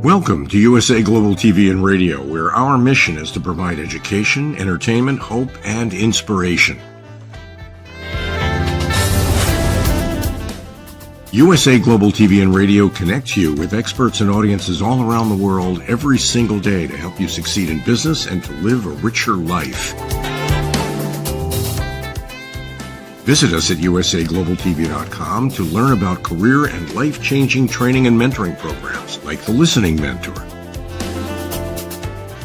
Welcome to USA Global TV and Radio, where our mission is to provide education, entertainment, hope, and inspiration. USA Global TV and Radio connects you with experts and audiences all around the world every single day to help you succeed in business and to live a richer life. Visit us at usaglobaltv.com to learn about career and life-changing training and mentoring programs like the Listening Mentor.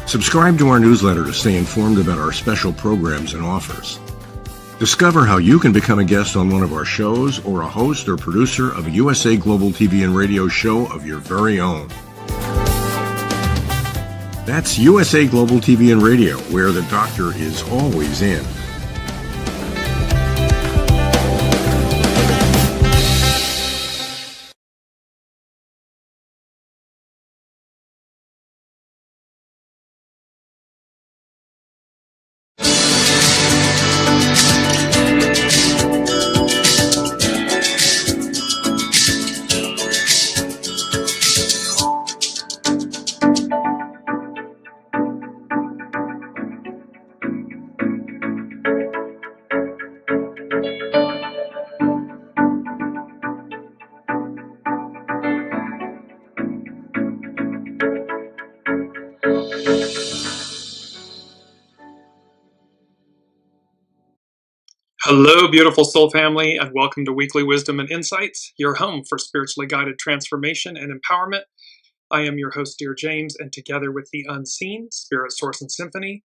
Subscribe to our newsletter to stay informed about our special programs and offers. Discover how you can become a guest on one of our shows or a host or producer of a USA Global TV and Radio show of your very own. That's USA Global TV and Radio, where the doctor is always in. Hello, beautiful soul family, and welcome to Weekly Wisdom and Insights, your home for spiritually guided transformation and empowerment. I am your host, Dearjames, and together with the unseen, Spirit, Source, and Symphony,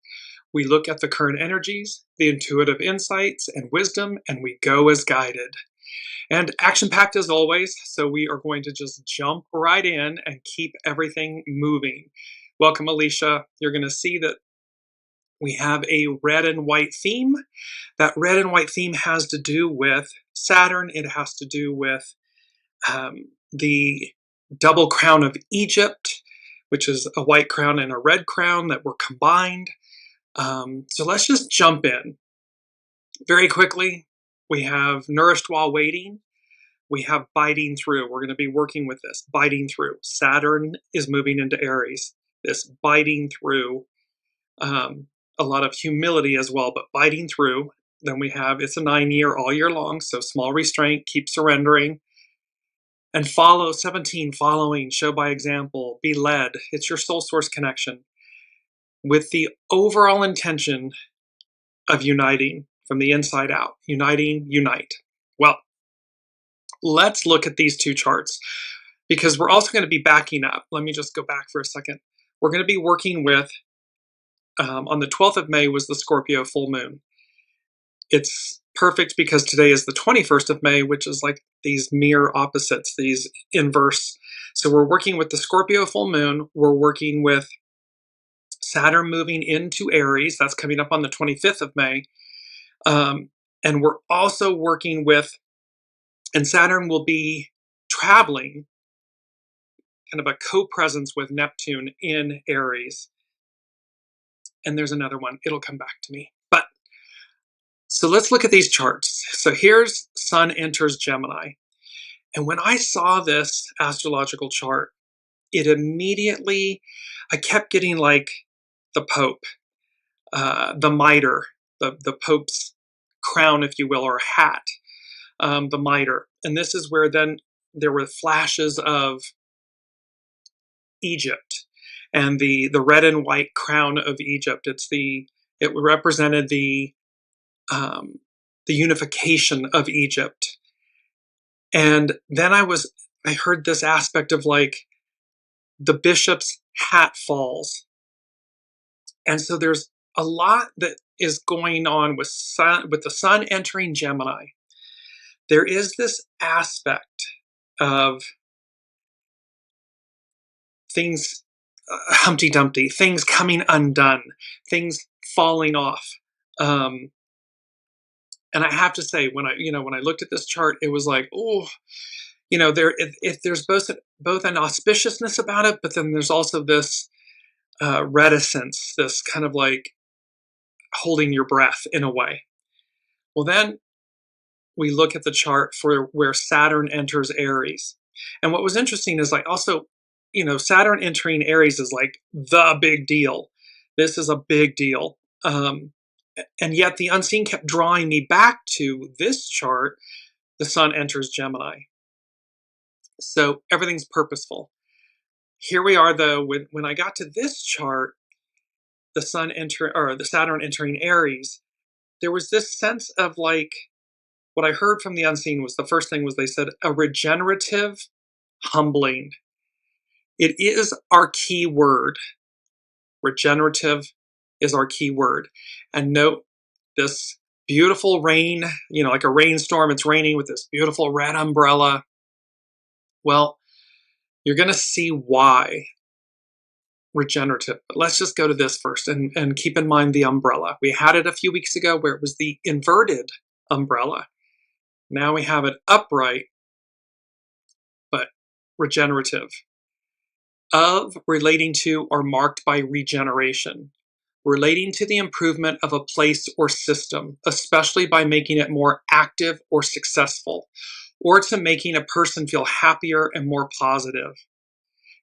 we look at the current energies, the intuitive insights, and wisdom, and we go as guided. And action-packed as always, so we are going to just jump right in and keep everything moving. Welcome, Alicia. You're going to see that we have a red and white theme. That red and white theme has to do with Saturn. It has to do with the double crown of Egypt, which is a white crown and a red crown that were combined. So let's just jump in. Very quickly, we have nourished while waiting. We have biting through. We're going to be working with this, biting through. Saturn is moving into Aries. This biting through. A lot of humility as well, but biting through. Then we have, it's a 9-year all year long, so small restraint, keep surrendering. And follow, 17, following, show by example, be led. It's your soul source connection with the overall intention of uniting from the inside out. Uniting, unite. Well, let's look at these two charts because we're also going to be backing up. Let me just go back for a second. We're going to be working with on the 12th of May was the Scorpio full moon. It's perfect because today is the 21st of May, which is like these mirror opposites, these inverse. So we're working with the Scorpio full moon. We're working with Saturn moving into Aries. That's coming up on the 25th of May. And we're also working with, and Saturn will be traveling, kind of a co-presence with Neptune in Aries. And there's another one. It'll come back to me. But so let's look at these charts. So here's Sun enters Gemini. And when I saw this astrological chart, it immediately, I kept getting like the Pope, the mitre, the Pope's crown, if you will, or hat, the mitre. And this is where then there were flashes of Egypt. And the red and white crown of Egypt. It represented the unification of Egypt. And then I heard this aspect of like the bishop's hat falls. And so there's a lot that is going on with the sun entering Gemini. There is this aspect of things Humpty Dumpty, things coming undone, things falling off. And I have to say, when I looked at this chart, it was like, oh, there's both an auspiciousness about it, but then there's also this reticence, this kind of like holding your breath in a way. Well, then we look at the chart for where Saturn enters Aries. And what was interesting is I also Saturn entering Aries is like the big deal. This is a big deal. And yet the unseen kept drawing me back to this chart. The sun enters Gemini. So everything's purposeful. Here we are, though, when I got to this chart, the Saturn entering Aries, there was this sense of like, what I heard from the unseen was, the first thing was, they said a regenerative humbling. It is our key word. Regenerative is our key word. And note this beautiful rain, like a rainstorm, it's raining with this beautiful red umbrella. Well, you're going to see why regenerative. But let's just go to this first and keep in mind the umbrella. We had it a few weeks ago where it was the inverted umbrella. Now we have it upright, but regenerative. Of, relating to, or marked by regeneration. Relating to the improvement of a place or system, especially by making it more active or successful, or to making a person feel happier and more positive.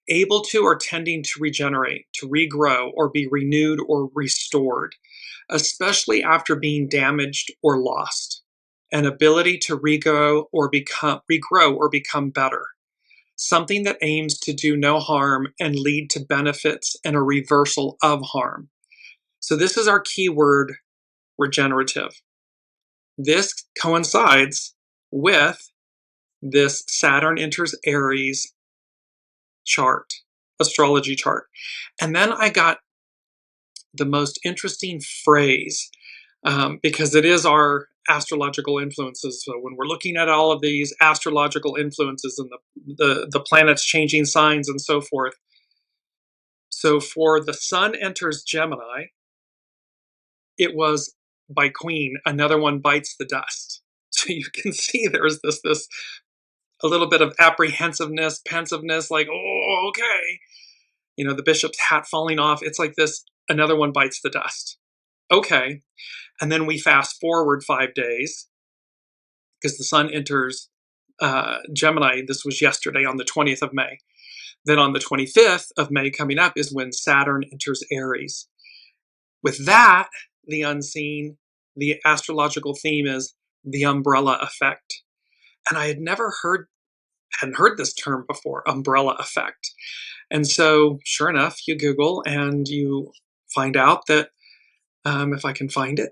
Able to or tending to regenerate, to regrow, or be renewed or restored, especially after being damaged or lost. An ability to regrow or become better. Something that aims to do no harm and lead to benefits and a reversal of harm. So this is our key word, regenerative. This coincides with this Saturn enters Aries chart, astrology chart. And then I got the most interesting phrase, because it is our astrological influences. So when we're looking at all of these astrological influences and the planets changing signs and so forth. So for the sun enters Gemini, it was by Queen, another one bites the dust. So you can see there's this a little bit of apprehensiveness, pensiveness, like, oh, okay. The bishop's hat falling off. It's like this, another one bites the dust. Okay. And then we fast forward 5 days because the sun enters Gemini. This was yesterday on the 20th of May. Then on the 25th of May coming up is when Saturn enters Aries. With that, the unseen, the astrological theme is the umbrella effect. And I hadn't heard this term before, umbrella effect. And so, sure enough, you Google and you find out that, if I can find it,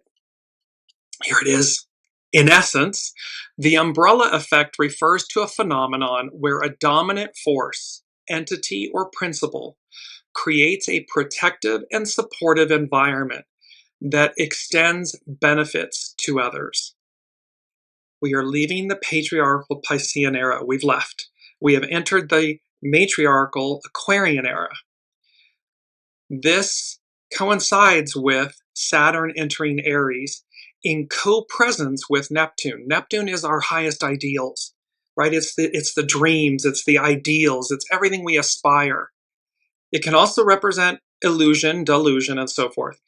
here it is. In essence, the umbrella effect refers to a phenomenon where a dominant force, entity, or principle creates a protective and supportive environment that extends benefits to others. We are leaving the patriarchal Piscean era. We've left. We have entered the matriarchal Aquarian era. This coincides with Saturn entering Aries in co-presence with Neptune. Neptune is our highest ideals, right? It's the dreams, it's the ideals, it's everything we aspire. It can also represent illusion, delusion, and so forth.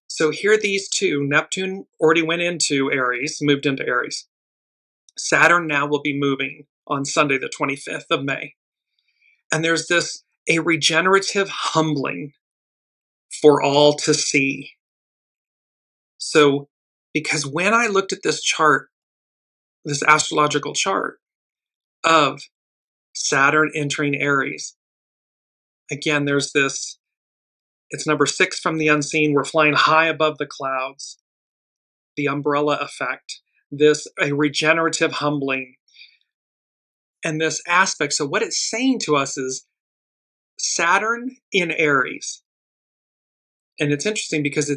So here these two, Neptune already went into Aries, moved into Aries. Saturn now will be moving on Sunday, the 25th of May. And there's a regenerative humbling for all to see. So, because when I looked at this chart, this astrological chart of Saturn entering Aries, again, there's it's number 6 from the unseen. We're flying high above the clouds. The umbrella effect, a regenerative humbling. And this aspect, so what it's saying to us is Saturn in Aries. And it's interesting because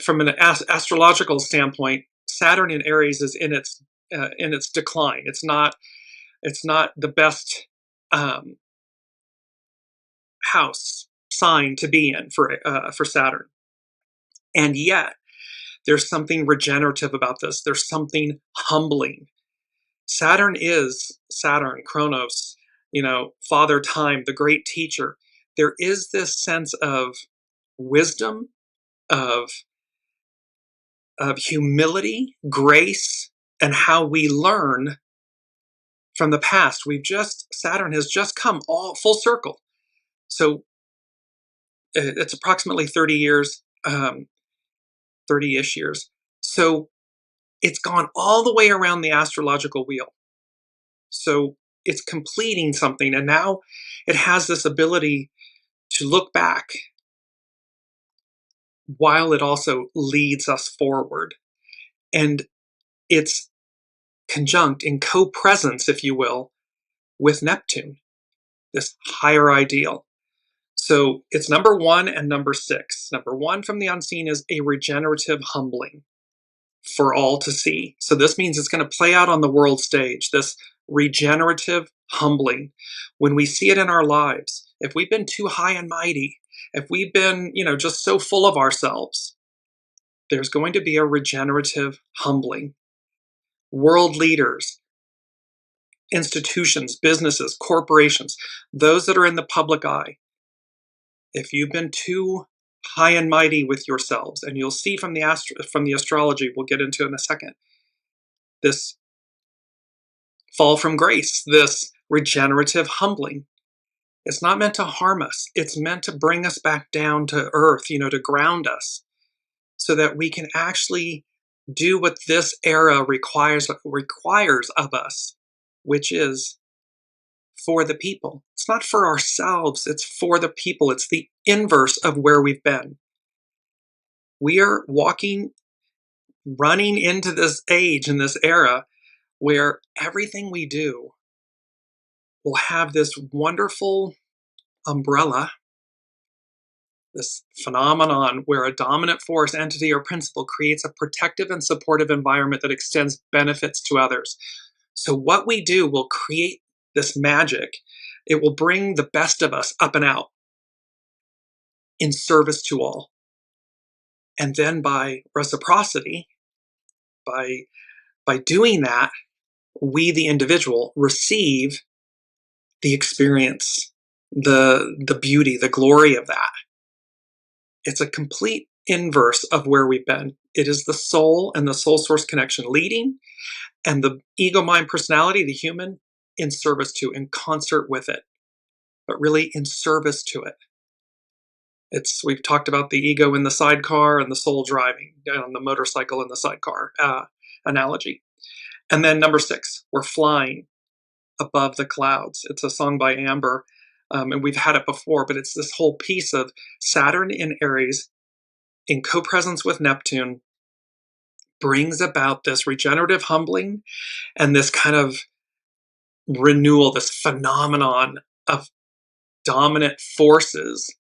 from an astrological standpoint, Saturn in Aries is in its decline. It's not the best house sign to be in for Saturn. And yet, there's something regenerative about this. There's something humbling. Saturn is Saturn, Chronos, Father Time, the great teacher. There is this sense of wisdom, of humility, grace, and how we learn from the past. Saturn has just come all full circle. So it's approximately 30 years, 30-ish years. So it's gone all the way around the astrological wheel. So it's completing something, and now it has this ability to look back while it also leads us forward. And it's conjunct in co-presence, if you will, with Neptune, this higher ideal. So it's number 1 and number 6. Number 1 from the unseen is a regenerative humbling for all to see. So this means it's going to play out on the world stage, this regenerative humbling. When we see it in our lives, if we've been too high and mighty, if we've been, just so full of ourselves, there's going to be a regenerative humbling. World leaders, institutions, businesses, corporations, those that are in the public eye, if you've been too high and mighty with yourselves, and you'll see from the astrology, we'll get into in a second, this fall from grace, this regenerative humbling. It's not meant to harm us. It's meant to bring us back down to earth, to ground us, so that we can actually do what this era requires of us, which is for the people. It's not for ourselves, it's for the people. It's the inverse of where we've been. We are running into this age and this era where everything we do will have this wonderful umbrella, this phenomenon where a dominant force, entity, or principle creates a protective and supportive environment that extends benefits to others. So what we do will create this magic. It will bring the best of us up and out in service to all. And then by reciprocity, by doing that, we, the individual, receive the experience, the beauty, the glory of that. It's a complete inverse of where we've been. It is the soul and the soul source connection leading, and the ego, mind, personality, the human, in service to, in concert with it, but really in service to it. We've talked about the ego in the sidecar and the soul driving on the motorcycle in the sidecar analogy. And then number 6, we're flying above the clouds. It's a song by Amber, and we've had it before, but it's this whole piece of Saturn in Aries in co-presence with Neptune brings about this regenerative humbling and this kind of renewal, this phenomenon of dominant forces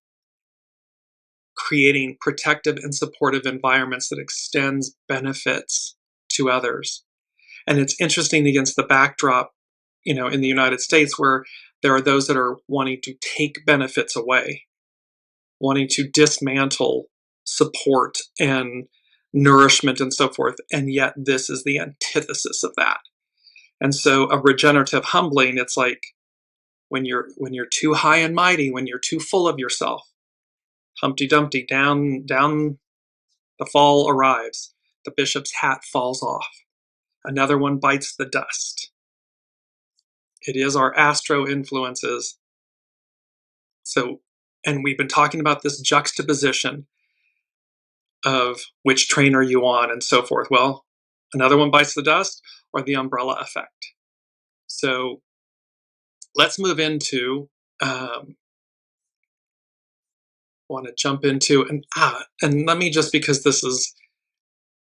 creating protective and supportive environments that extends benefits to others. And it's interesting against the backdrop, in the United States, where there are those that are wanting to take benefits away, wanting to dismantle support and nourishment and so forth. And yet this is the antithesis of that. And so a regenerative humbling, it's like when you're too high and mighty, when you're too full of yourself, Humpty Dumpty, down the fall arrives. The bishop's hat falls off. Another one bites the dust. It is our astro influences. So, and we've been talking about this juxtaposition of which train are you on and so forth. Well, another one bites the dust, or the umbrella effect. So let's move into want to jump into, and let me just, because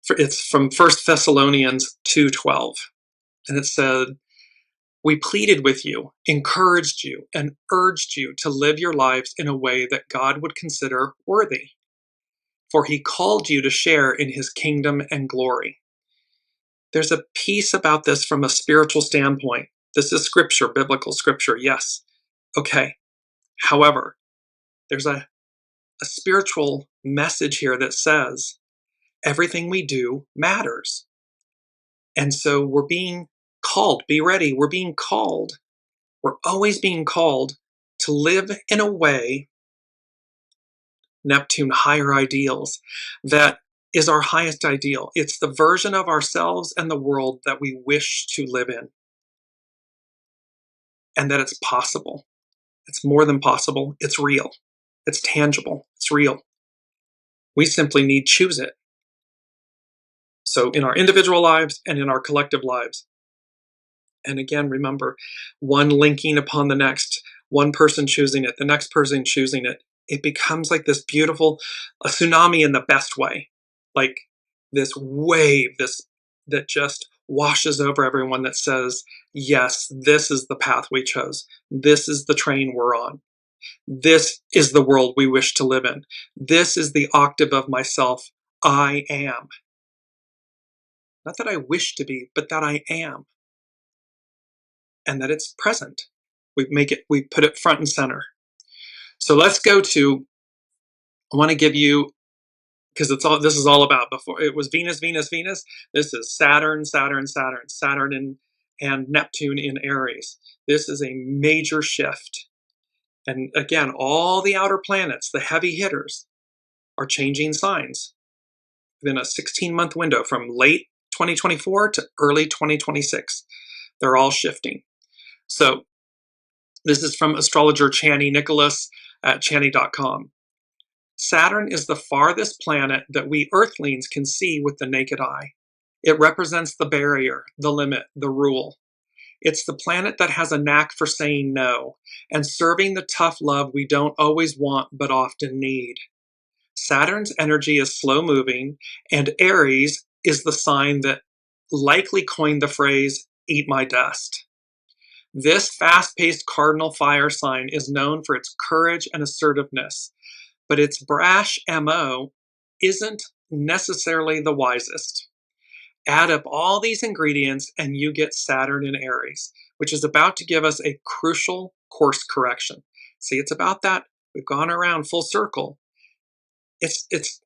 it's from 1 Thessalonians 2:12, and it said, "We pleaded with you, encouraged you, and urged you to live your lives in a way that God would consider worthy, for he called you to share in his kingdom and glory." There's a piece about this from a spiritual standpoint. This is scripture, biblical scripture, yes. Okay. However, there's a spiritual message here that says everything we do matters. And so we're being called, be ready, we're being called, we're always being called to live in a way, Neptune, higher ideals, that is our highest ideal. It's the version of ourselves and the world that we wish to live in. and that it's possible. It's more than possible. It's real. It's tangible. It's real. We simply need to choose it. So in our individual lives and in our collective lives. And again, remember, one linking upon the next, one person choosing it, the next person choosing it. It becomes like this beautiful, a tsunami in the best way. Like this wave, that just washes over everyone that says, yes, this is the path we chose. This is the train we're on. This is the world we wish to live in. This is the octave of myself I am. Not that I wish to be, but that I am. And that it's present. We put it front and center. So let's go to, I want to give you, because this is all about, before it was Venus, Venus, Venus. This is Saturn, Saturn, Saturn, Saturn and Neptune in Aries. This is a major shift. And again, all the outer planets, the heavy hitters, are changing signs within a 16-month window from late 2024 to early 2026. They're all shifting. So this is from astrologer Channy Nicholas at channy.com. Saturn is the farthest planet that we Earthlings can see with the naked eye. It represents the barrier, the limit, the rule. It's the planet that has a knack for saying no and serving the tough love we don't always want but often need. Saturn's energy is slow moving, and Aries is the sign that likely coined the phrase, eat my dust. This fast-paced cardinal fire sign is known for its courage and assertiveness, but its brash MO isn't necessarily the wisest. Add up all these ingredients and you get Saturn in Aries, which is about to give us a crucial course correction. See, it's about that. We've gone around full circle. It's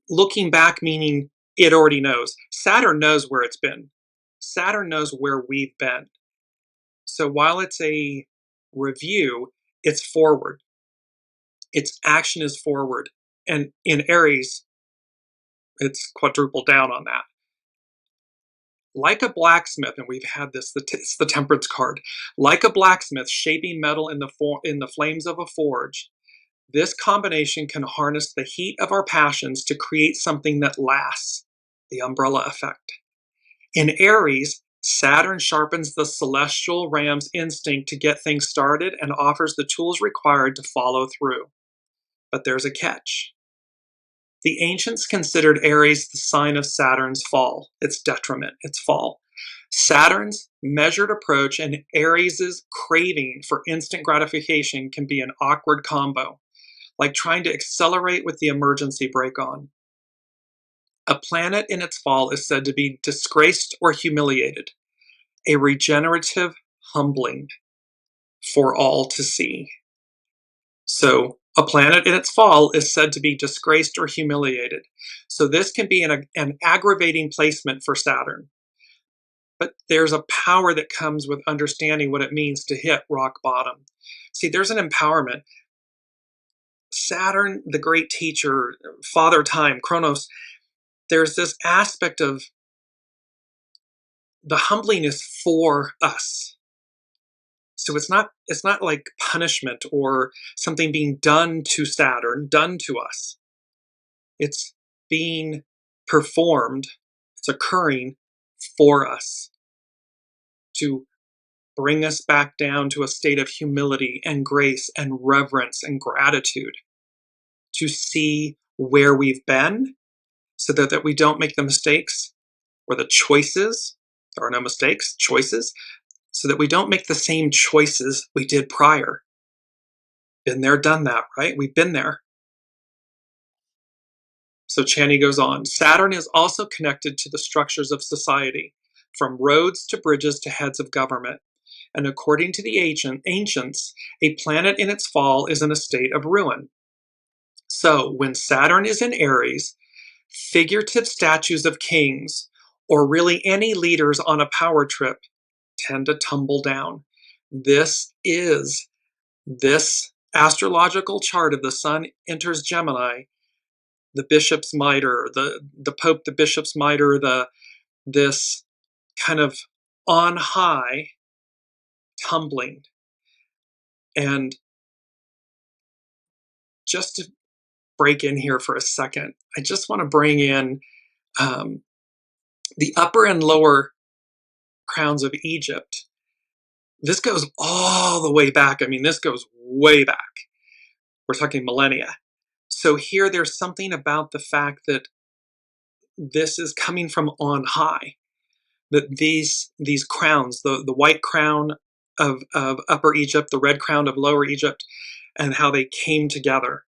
looking back, meaning it already knows. Saturn knows where it's been. Saturn knows where we've been. So while it's a review, it's forward. Its action is forward. And in Aries, it's quadrupled down on that. Like a blacksmith, and we've had this, it's the Temperance card. Like a blacksmith shaping metal in the flames of a forge, this combination can harness the heat of our passions to create something that lasts, the umbrella effect. In Aries, Saturn sharpens the celestial ram's instinct to get things started and offers the tools required to follow through. But there's a catch. The ancients considered Aries the sign of Saturn's fall, its detriment, its fall. Saturn's measured approach and Aries' craving for instant gratification can be an awkward combo, like trying to accelerate with the emergency brake on. A planet in its fall is said to be disgraced or humiliated, a regenerative humbling for all to see. So a planet in its fall is said to be disgraced or humiliated. So this can be an aggravating placement for Saturn. But there's a power that comes with understanding what it means to hit rock bottom. See, there's an empowerment. Saturn, the great teacher, Father Time, Kronos, there's this aspect of the humbling is for us. So it's not like punishment or something being done to Saturn, done to us. It's being performed, it's occurring for us to bring us back down to a state of humility and grace and reverence and gratitude, to see where we've been so that we don't make the mistakes or the choices. There are no mistakes, choices, so that we don't make the same choices we did prior. Been there, done that, right? We've been there. So Channy goes on, Saturn is also connected to the structures of society, from roads to bridges to heads of government. And according to the ancients, a planet in its fall is in a state of ruin. So when Saturn is in Aries, figurative statues of kings, or really any leaders on a power trip, tend to tumble down. This astrological chart of the sun enters Gemini, the bishop's mitre, the Pope, the bishop's mitre, this kind of on high tumbling. And just to break in here for a second, I just want to bring in the upper and lower crowns of Egypt. This goes all the way back. I mean, this goes way back. We're talking millennia. So here there's something about the fact that this is coming from on high, that these crowns, the white crown of Upper Egypt, the red crown of Lower Egypt, and how they came together.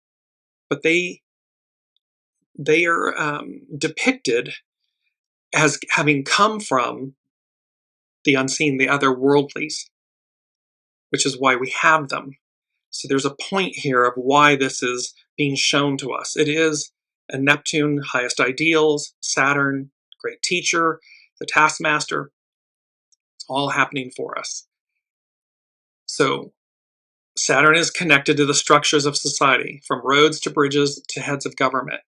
But they are depicted as having come from the unseen, the otherworldlies, which is why we have them. So there's a point here of why this is being shown to us. It is a Neptune, highest ideals, Saturn, great teacher, the taskmaster. It's all happening for us. So Saturn is connected to the structures of society, from roads to bridges to heads of government.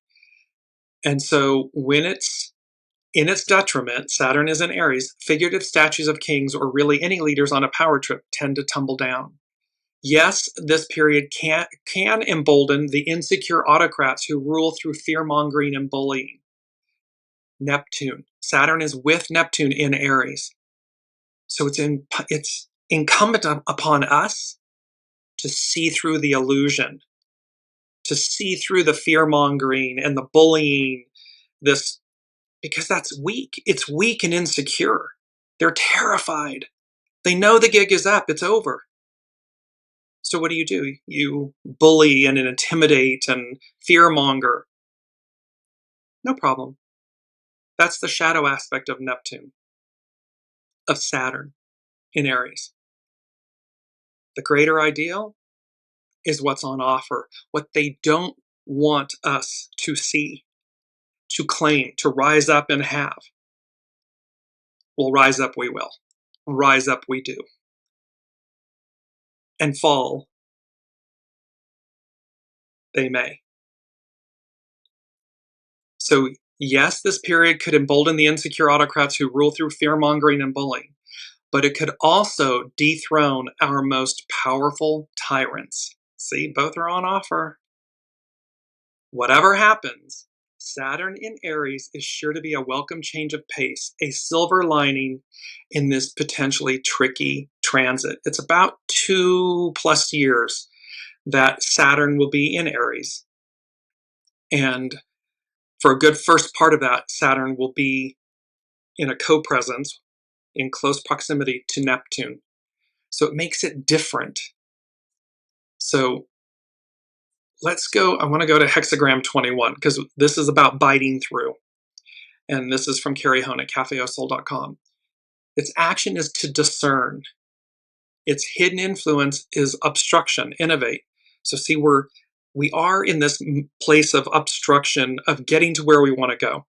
And so when it's in its detriment, Saturn is in Aries, figurative statues of kings or really any leaders on a power trip tend to tumble down. Yes, this period can embolden the insecure autocrats who rule through fear-mongering and bullying. Neptune. Saturn is with Neptune in Aries. So it's incumbent upon us to see through the illusion, to see through the fear-mongering and the bullying, because that's weak. It's weak and insecure. They're terrified. They know the gig is up. It's over. So what do? You bully and intimidate and fearmonger. No problem. That's the shadow aspect of Neptune, of Saturn in Aries. The greater ideal is what's on offer, what they don't want us to see, to claim, to rise up and have. Well, rise up we will. Rise up we do. And fall they may. So yes, this period could embolden the insecure autocrats who rule through fear-mongering and bullying, but it could also dethrone our most powerful tyrants. See, both are on offer. Whatever happens, Saturn in Aries is sure to be a welcome change of pace, a silver lining in this potentially tricky transit. It's about 2+ years that Saturn will be in Aries. And for a good first part of that, Saturn will be in a co-presence, in close proximity to Neptune. So it makes it different. So let's go, I want to go to hexagram 21, because this is about biting through. And this is from Carrie Hone at cafeosoul.com. Its action is to discern. Its hidden influence is obstruction, innovate. So see, we are in this place of obstruction, of getting to where we want to go.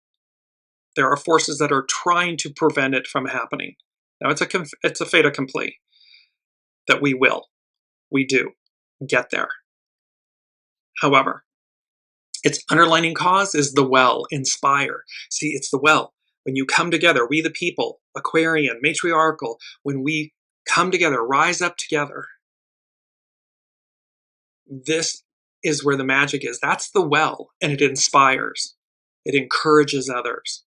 There are forces that are trying to prevent it from happening. Now it's a fait accompli that we do get there. However, its underlining cause is the well, inspire. See, it's the well. When you come together, we the people, Aquarian, matriarchal, when we come together, rise up together, this is where the magic is. That's the well, and it inspires. It encourages others.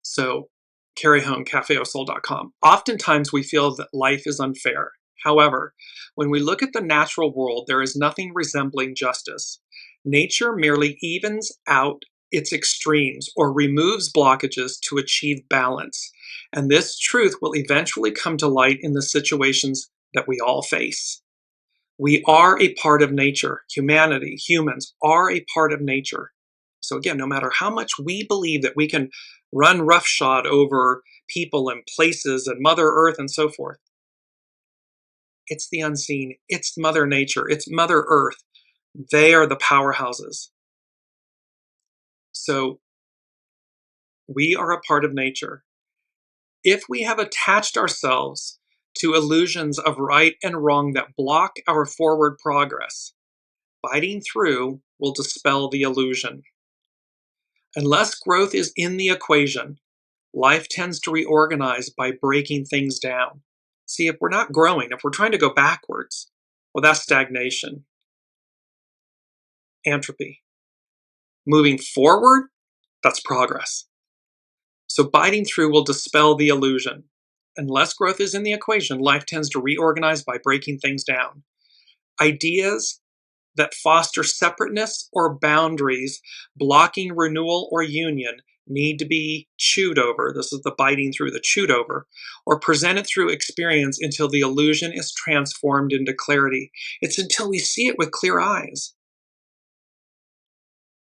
So, Carrie Hone, cafeosoul.com. Oftentimes we feel that life is unfair. However, when we look at the natural world, there is nothing resembling justice. Nature merely evens out its extremes or removes blockages to achieve balance. And this truth will eventually come to light in the situations that we all face. We are a part of nature. Humanity, humans, are a part of nature. So again, no matter how much we believe that we can run roughshod over people and places and Mother Earth and so forth, it's the unseen. It's Mother Nature. It's Mother Earth. They are the powerhouses. So we are a part of nature. If we have attached ourselves to illusions of right and wrong that block our forward progress, biting through will dispel the illusion. Unless growth is in the equation, life tends to reorganize by breaking things down. See, if we're not growing, if we're trying to go backwards, well, that's stagnation, entropy. Moving forward, that's progress. So biting through will dispel the illusion. Unless growth is in the equation, life tends to reorganize by breaking things down. Ideas that foster separateness or boundaries, blocking renewal or union, need to be chewed over. This is the biting through, the chewed over, or presented through experience until the illusion is transformed into clarity. It's until we see it with clear eyes.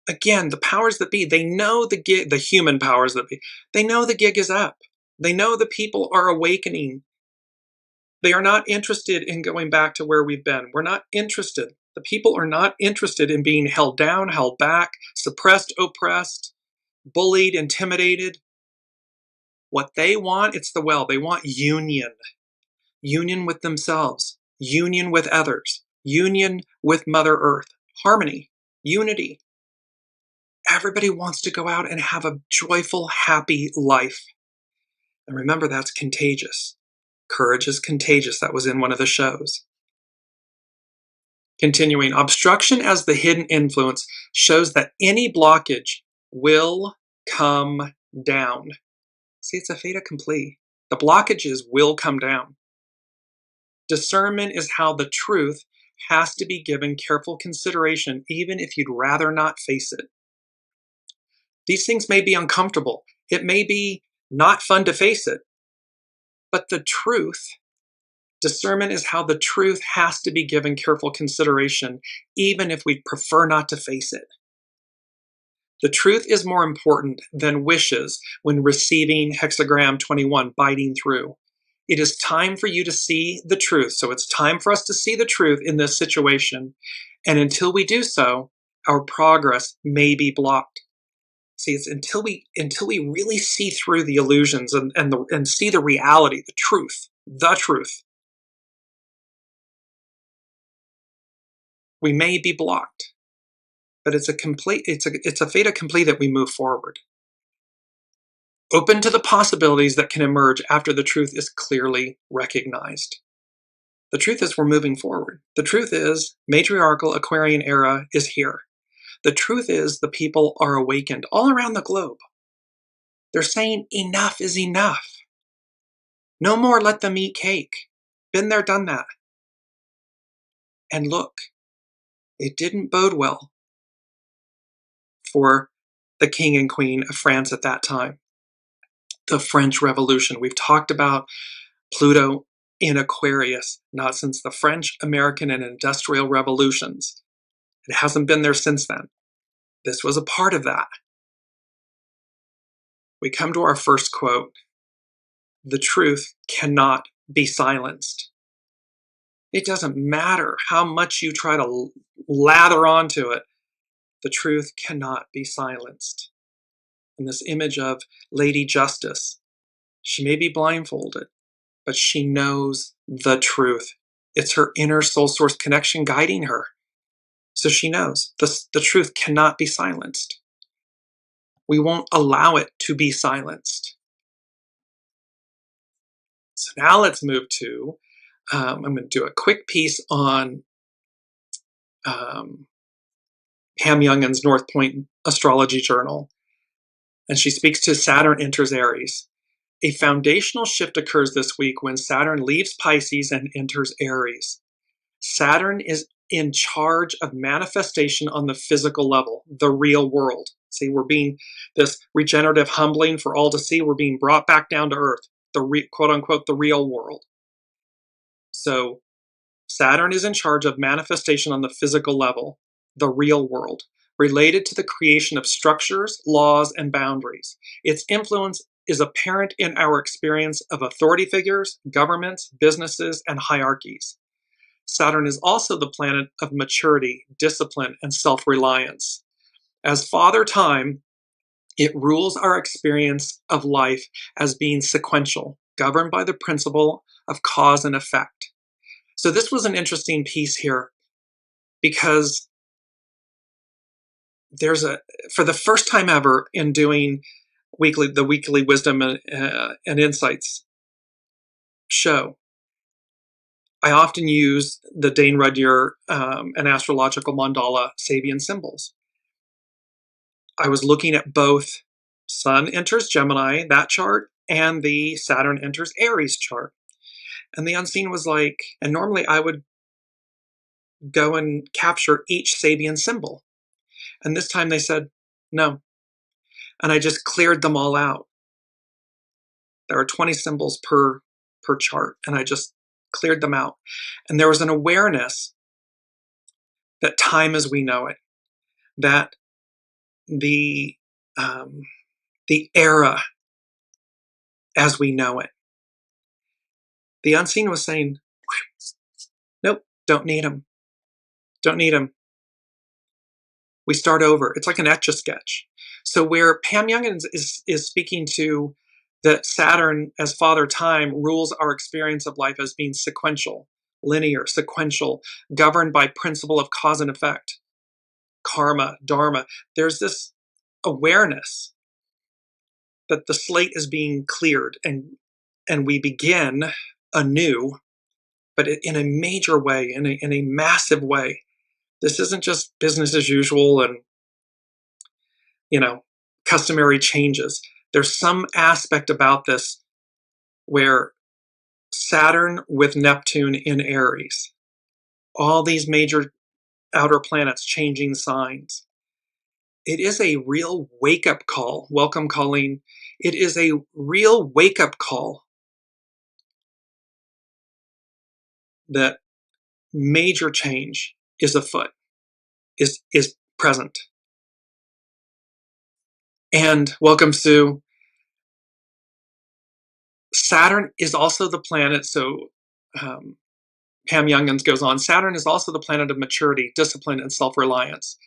Again, the powers that be, they know the gig, the human powers that be, they know the gig is up. They know the people are awakening. They are not interested in going back to where we've been. We're not interested. The people are not interested in being held down, held back, suppressed, oppressed, bullied, intimidated. What they want, it's the well. They want union. Union with themselves. Union with others. Union with Mother Earth. Harmony. Unity. Everybody wants to go out and have a joyful, happy life. And remember, that's contagious. Courage is contagious. That was in one of the shows. Continuing, obstruction as the hidden influence shows that any blockage will come down. See, it's a fait accompli. The blockages will come down. Discernment is how the truth has to be given careful consideration, even if you'd rather not face it. These things may be uncomfortable. It may be not fun to face it. But the truth, discernment is how the truth has to be given careful consideration, even if we'd prefer not to face it. The truth is more important than wishes when receiving hexagram 21, biting through. It is time for you to see the truth. So it's time for us to see the truth in this situation. And until we do so, our progress may be blocked. See, it's until we really see through the illusions and see the reality, the truth, we may be blocked. But it's a fait accompli that we move forward. Open to the possibilities that can emerge after the truth is clearly recognized. The truth is we're moving forward. The truth is matriarchal Aquarian era is here. The truth is the people are awakened all around the globe. They're saying enough is enough. No more let them eat cake. Been there, done that. And look, it didn't bode well for the king and queen of France at that time. The French Revolution. We've talked about Pluto in Aquarius, not since the French, American, and Industrial Revolutions. It hasn't been there since then. This was a part of that. We come to our first quote. The truth cannot be silenced. It doesn't matter how much you try to lather onto it. The truth cannot be silenced. And this image of Lady Justice, she may be blindfolded, but she knows the truth. It's her inner soul source connection guiding her. So she knows the truth cannot be silenced. We won't allow it to be silenced. So now let's move to, I'm going to do a quick piece on Pam Youngin's North Point Astrology Journal. And she speaks to Saturn enters Aries. A foundational shift occurs this week when Saturn leaves Pisces and enters Aries. Saturn is in charge of manifestation on the physical level, the real world. See, we're being, this regenerative humbling for all to see, we're being brought back down to earth, the quote unquote, the real world. So Saturn is in charge of manifestation on the physical level, the real world, related to the creation of structures, laws, and boundaries. Its influence is apparent in our experience of authority figures, governments, businesses, and hierarchies. Saturn is also the planet of maturity, discipline, and self-reliance. As Father Time, it rules our experience of life as being sequential, governed by the principle of cause and effect. So this was an interesting piece here because there's for the first time ever in doing the weekly wisdom and insights show, I often use the Dane Rudhyar and astrological mandala Sabian symbols. I was looking at both Sun enters Gemini, that chart, and the Saturn enters Aries chart. And the unseen was like, and normally I would go and capture each Sabian symbol. And this time they said, no. And I just cleared them all out. There are 20 symbols per chart, and I just cleared them out. And there was an awareness that time as we know it, that the era as we know it. The unseen was saying, nope, don't need them. Don't need them. We start over. It's like an Etch-a-Sketch. So where Pam Young is speaking to that Saturn as Father Time rules our experience of life as being sequential, linear, sequential, governed by principle of cause and effect, karma, dharma. There's this awareness that the slate is being cleared and we begin anew, but in a major way, in a massive way. This isn't just business as usual and, customary changes. There's some aspect about this where Saturn with Neptune in Aries, all these major outer planets changing signs. It is a real wake-up call. Welcome, Colleen. It is a real wake-up call that major change is afoot, is present. And welcome, Sue. Saturn is also the planet, so Pam Youngans goes on, Saturn is also the planet of maturity, discipline, and self-reliance.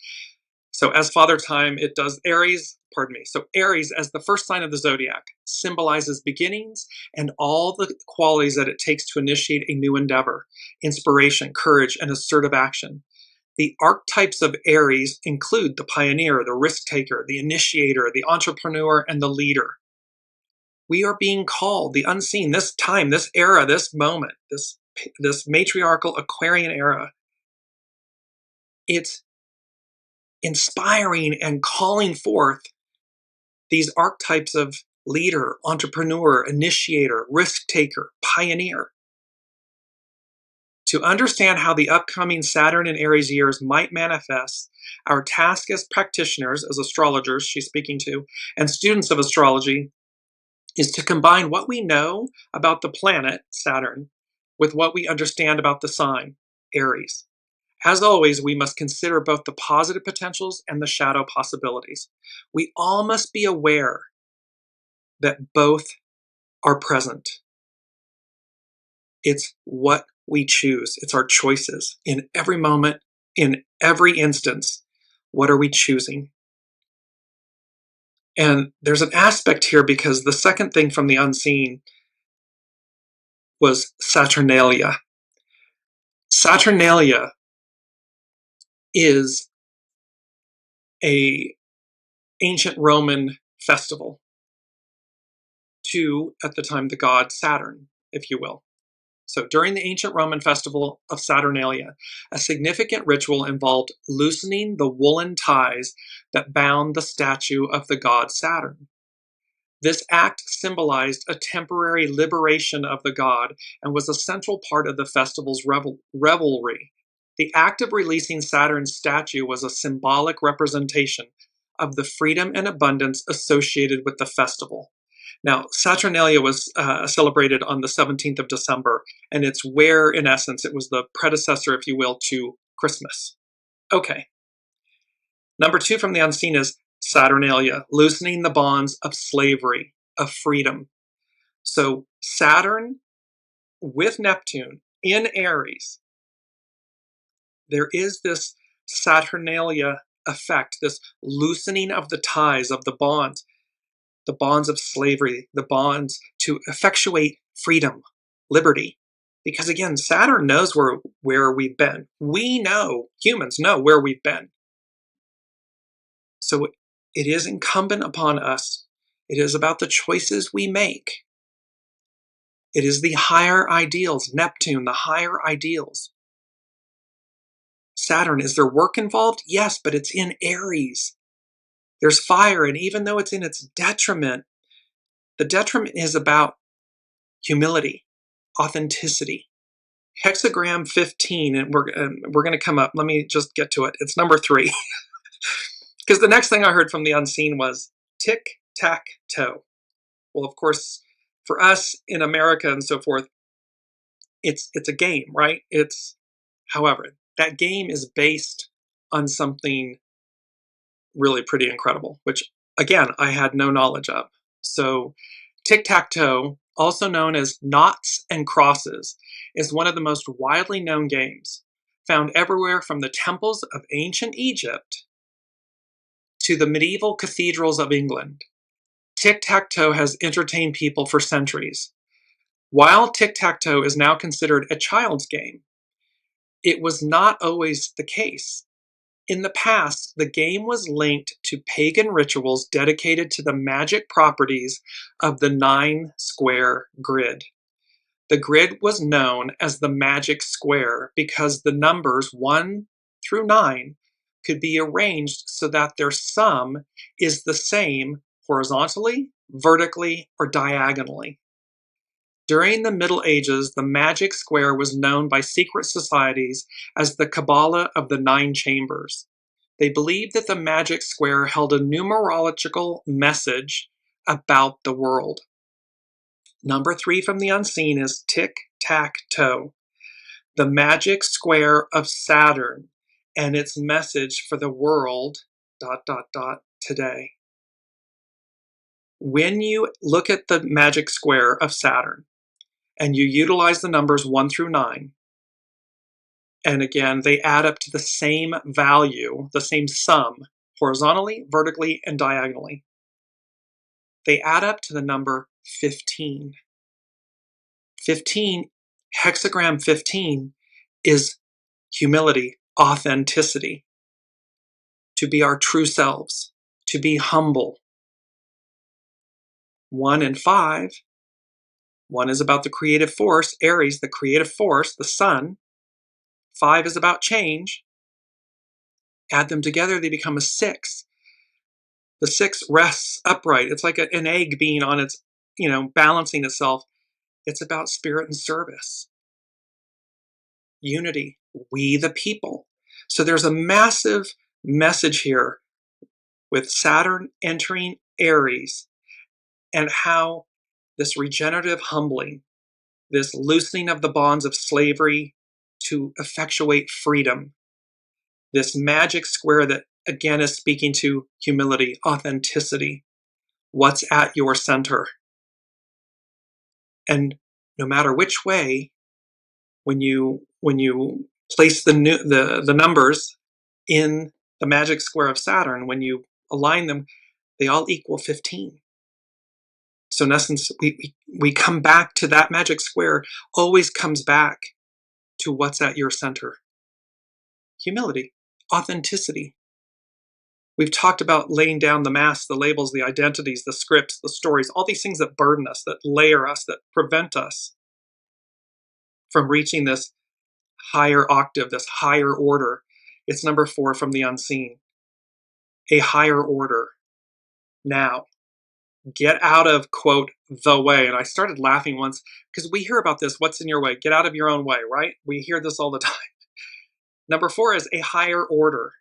So as Father Time, it does Aries, so Aries as the first sign of the zodiac symbolizes beginnings and all the qualities that it takes to initiate a new endeavor, inspiration, courage, and assertive action. The archetypes of Aries include the pioneer, the risk taker, the initiator, the entrepreneur, and the leader. We are being called, the unseen, this time, this era, this moment, this matriarchal Aquarian era. It's inspiring and calling forth these archetypes of leader, entrepreneur, initiator, risk taker, pioneer. To understand how the upcoming Saturn and Aries years might manifest, our task as practitioners, as astrologers she's speaking to, and students of astrology, is to combine what we know about the planet, Saturn, with what we understand about the sign, Aries. As always, we must consider both the positive potentials and the shadow possibilities. We all must be aware that both are present. It's what we choose. It's our choices. In every moment, in every instance, what are we choosing? And there's an aspect here because the second thing from the unseen was Saturnalia. Saturnalia is a ancient Roman festival to, at the time, the god Saturn, if you will. So during the ancient Roman festival of Saturnalia, a significant ritual involved loosening the woolen ties that bound the statue of the god Saturn. This act symbolized a temporary liberation of the god and was a central part of the festival's revelry. The act of releasing Saturn's statue was a symbolic representation of the freedom and abundance associated with the festival. Now, Saturnalia was celebrated on the 17th of December, and it's where, in essence, it was the predecessor, if you will, to Christmas. Okay. Number 2 from the unseen is Saturnalia, loosening the bonds of slavery, of freedom. So Saturn with Neptune in Aries, there is this Saturnalia effect, this loosening of the ties, of the bonds of slavery, the bonds to effectuate freedom, liberty. Because again, Saturn knows where we've been. We know, humans know where we've been. So it is incumbent upon us. It is about the choices we make It is the higher ideals. Neptune, the higher ideals. Saturn, is there work involved? Yes, but it's in Aries. There's fire, and even though it's in its detriment, the detriment is about humility, authenticity. Hexagram 15, and we're going to come up. Let me just get to it. It's number 3. Because the next thing I heard from the unseen was tic-tac-toe. Well, of course, for us in America and so forth, it's a game, right? However, that game is based on something really pretty incredible, which, again, I had no knowledge of. So tic-tac-toe, also known as noughts and crosses, is one of the most widely known games, found everywhere from the temples of ancient Egypt to the medieval cathedrals of England. Tic-tac-toe has entertained people for centuries. While tic-tac-toe is now considered a child's game, it was not always the case. In the past, the game was linked to pagan rituals dedicated to the magic properties of the 9-square grid. The grid was known as the magic square because the numbers 1 through 9 could be arranged so that their sum is the same horizontally, vertically, or diagonally. During the Middle Ages, the magic square was known by secret societies as the Kabbalah of the 9 Chambers. They believed that the magic square held a numerological message about the world. Number 3 from the unseen is tic-tac-toe, the magic square of Saturn, and its message for the world, ... today. When you look at the magic square of Saturn, and you utilize the numbers 1 through 9, and again, they add up to the same value, the same sum, horizontally, vertically, and diagonally. They add up to the number 15. 15, hexagram 15, is humility, authenticity, to be our true selves, to be humble. 1 and 5, 1 is about the creative force, Aries, the creative force, the sun. 5 is about change. Add them together, they become a 6. The 6 rests upright. It's like an egg being on its, balancing itself. It's about spirit and service. Unity, we the people. So there's a massive message here with Saturn entering Aries and how this regenerative humbling, this loosening of the bonds of slavery to effectuate freedom, this magic square that again is speaking to humility, authenticity, what's at your center. And no matter which way, when you place the numbers in the magic square of Saturn, when you align them, they all equal 15. So in essence, we come back to that magic square, always comes back to what's at your center. Humility, authenticity. We've talked about laying down the masks, the labels, the identities, the scripts, the stories, all these things that burden us, that layer us, that prevent us from reaching this higher octave, this higher order. It's number 4 from the unseen. A higher order. Now, get out of, quote, the way. And I started laughing once because we hear about this, what's in your way? Get out of your own way, right? We hear this all the time. Number 4 is a higher order.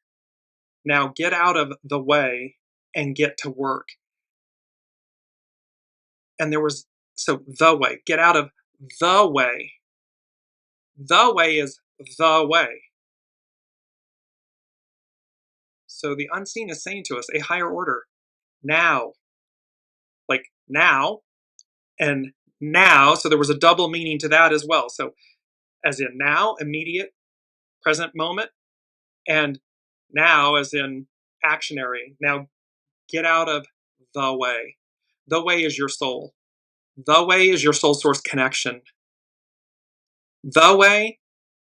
Now, get out of the way and get to work. And so the way, get out of the way. The way is the way. So the unseen is saying to us, a higher order. Now, like now, and now, so there was a double meaning to that as well. So as in now, immediate, present moment, and now as in actionary. Now get out of the way. The way is your soul. The way is your soul source connection. The way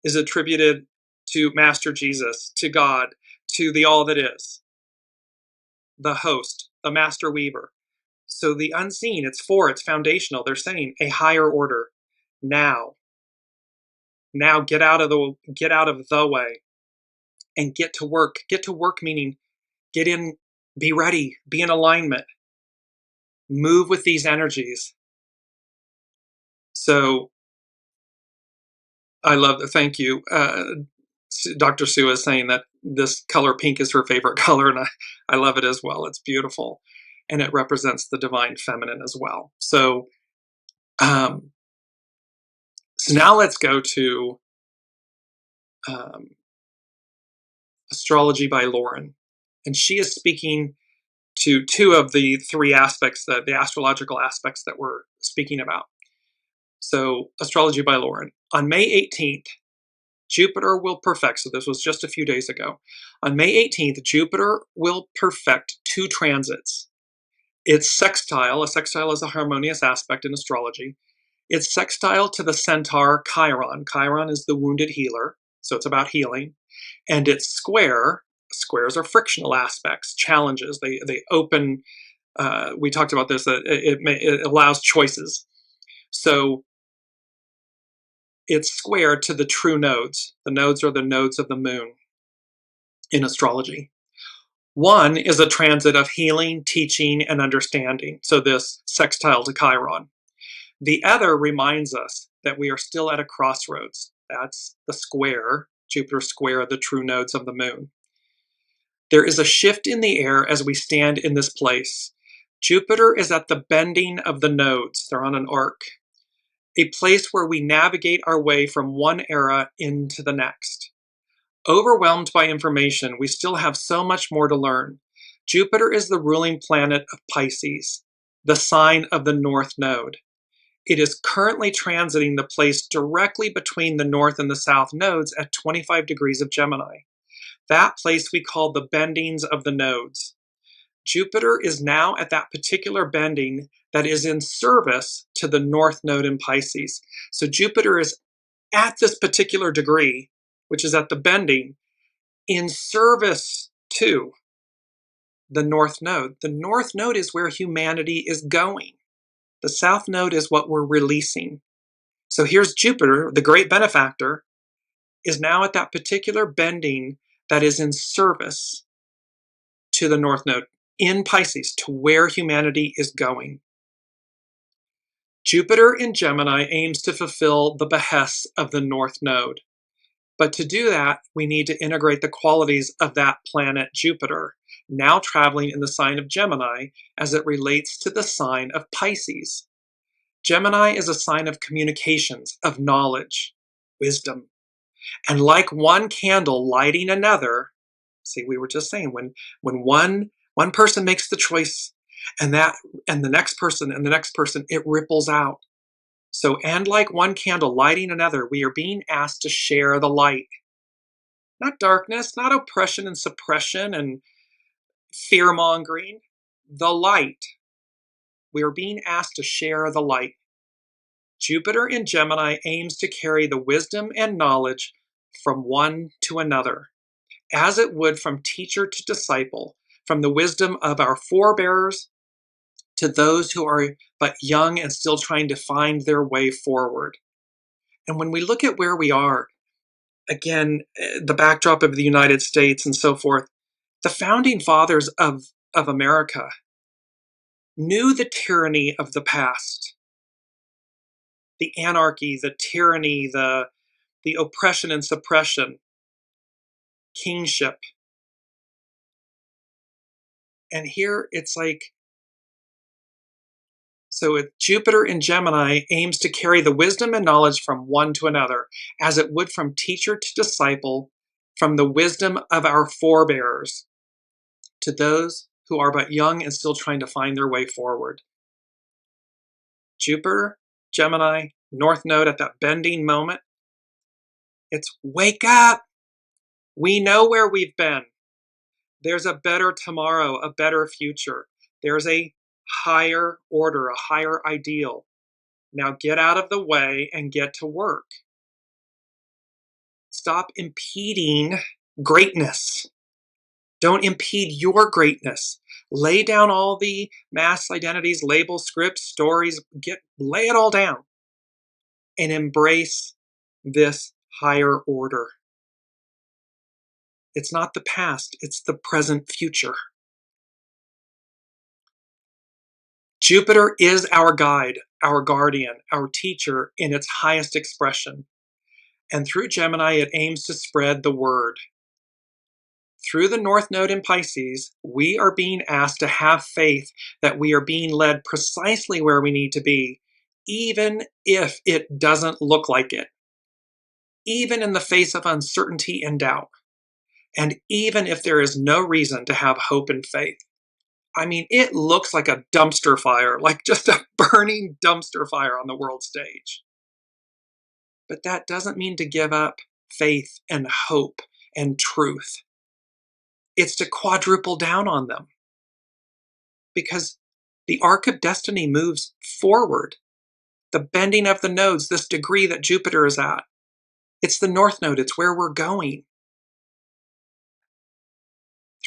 is attributed to Master Jesus, to God, to the all that is, the host, the master weaver. So the unseen, it's foundational. They're saying a higher order now. Now get out of the way and get to work. Get to work meaning get in, be ready, be in alignment, move with these energies. So I love that. Thank you. Dr. Sue is saying that this color pink is her favorite color, and I love it as well. It's beautiful, and it represents the divine feminine as well. So, so now let's go to Astrology by Lauren, and she is speaking to two of the three aspects, the astrological aspects that we're speaking about. So, Astrology by Lauren. On May 18th, Jupiter will perfect, so this was just a few days ago. On May 18th, Jupiter will perfect two transits. It's sextile. A sextile is a harmonious aspect in astrology. It's sextile to the centaur Chiron. Chiron is the wounded healer, so it's about healing. And it's square. Squares are frictional aspects, challenges. They open, we talked about this, that it allows choices. So it's square to the true nodes. The nodes are the nodes of the moon in astrology. One is a transit of healing, teaching, and understanding. So this sextile to Chiron. The other reminds us that we are still at a crossroads. That's the square, Jupiter square, the true nodes of the moon. There is a shift in the air as we stand in this place. Jupiter is at the bending of the nodes. They're on an arc. A place where we navigate our way from one era into the next. Overwhelmed by information, we still have so much more to learn. Jupiter is the ruling planet of Pisces, the sign of the North Node. It is currently transiting the place directly between the North and the South nodes at 25 degrees of Gemini. That place we call the bendings of the nodes. Jupiter is now at that particular bending that is in service to the North Node in Pisces. So Jupiter is at this particular degree, which is at the bending, in service to the North Node. The North Node is where humanity is going. The South Node is what we're releasing. So here's Jupiter, the great benefactor, is now at that particular bending that is in service to the North Node in Pisces, to where humanity is going. Jupiter in Gemini aims to fulfill the behests of the North Node. But to do that, we need to integrate the qualities of that planet Jupiter, now traveling in the sign of Gemini as it relates to the sign of Pisces. Gemini is a sign of communications, of knowledge, wisdom. And like one candle lighting another, see, we were just saying, when one person makes the choice and the next person and the next person, it ripples out. So, and like one candle lighting another, we are being asked to share the light. Not darkness, not oppression and suppression and fear-mongering. The light. We are being asked to share the light. Jupiter in Gemini aims to carry the wisdom and knowledge from one to another, as it would from teacher to disciple, from the wisdom of our forebears to those who are but young and still trying to find their way forward. And when we look at where we are, again, the backdrop of the United States and so forth, the founding fathers of America knew the tyranny of the past, the anarchy, the tyranny, the oppression and suppression, kingship. And here it's like, so Jupiter in Gemini aims to carry the wisdom and knowledge from one to another, as it would from teacher to disciple, from the wisdom of our forebears to those who are but young and still trying to find their way forward. Jupiter, Gemini, North Node at that bending moment. It's wake up. We know where we've been. There's a better tomorrow, a better future. There's a higher order, a higher ideal. Now get out of the way and get to work. Stop impeding greatness. Don't impede your greatness. Lay down all the mass identities, labels, scripts, stories, lay it all down and embrace this higher order. It's not the past, it's the present future. Jupiter is our guide, our guardian, our teacher in its highest expression. And through Gemini, it aims to spread the word. Through the North Node in Pisces, we are being asked to have faith that we are being led precisely where we need to be, even if it doesn't look like it, even in the face of uncertainty and doubt, and even if there is no reason to have hope and faith. I mean, it looks like a dumpster fire, like just a burning dumpster fire on the world stage. But that doesn't mean to give up faith and hope and truth. It's to quadruple down on them. Because the arc of destiny moves forward. The bending of the nodes, this degree that Jupiter is at. It's the North Node, it's where we're going.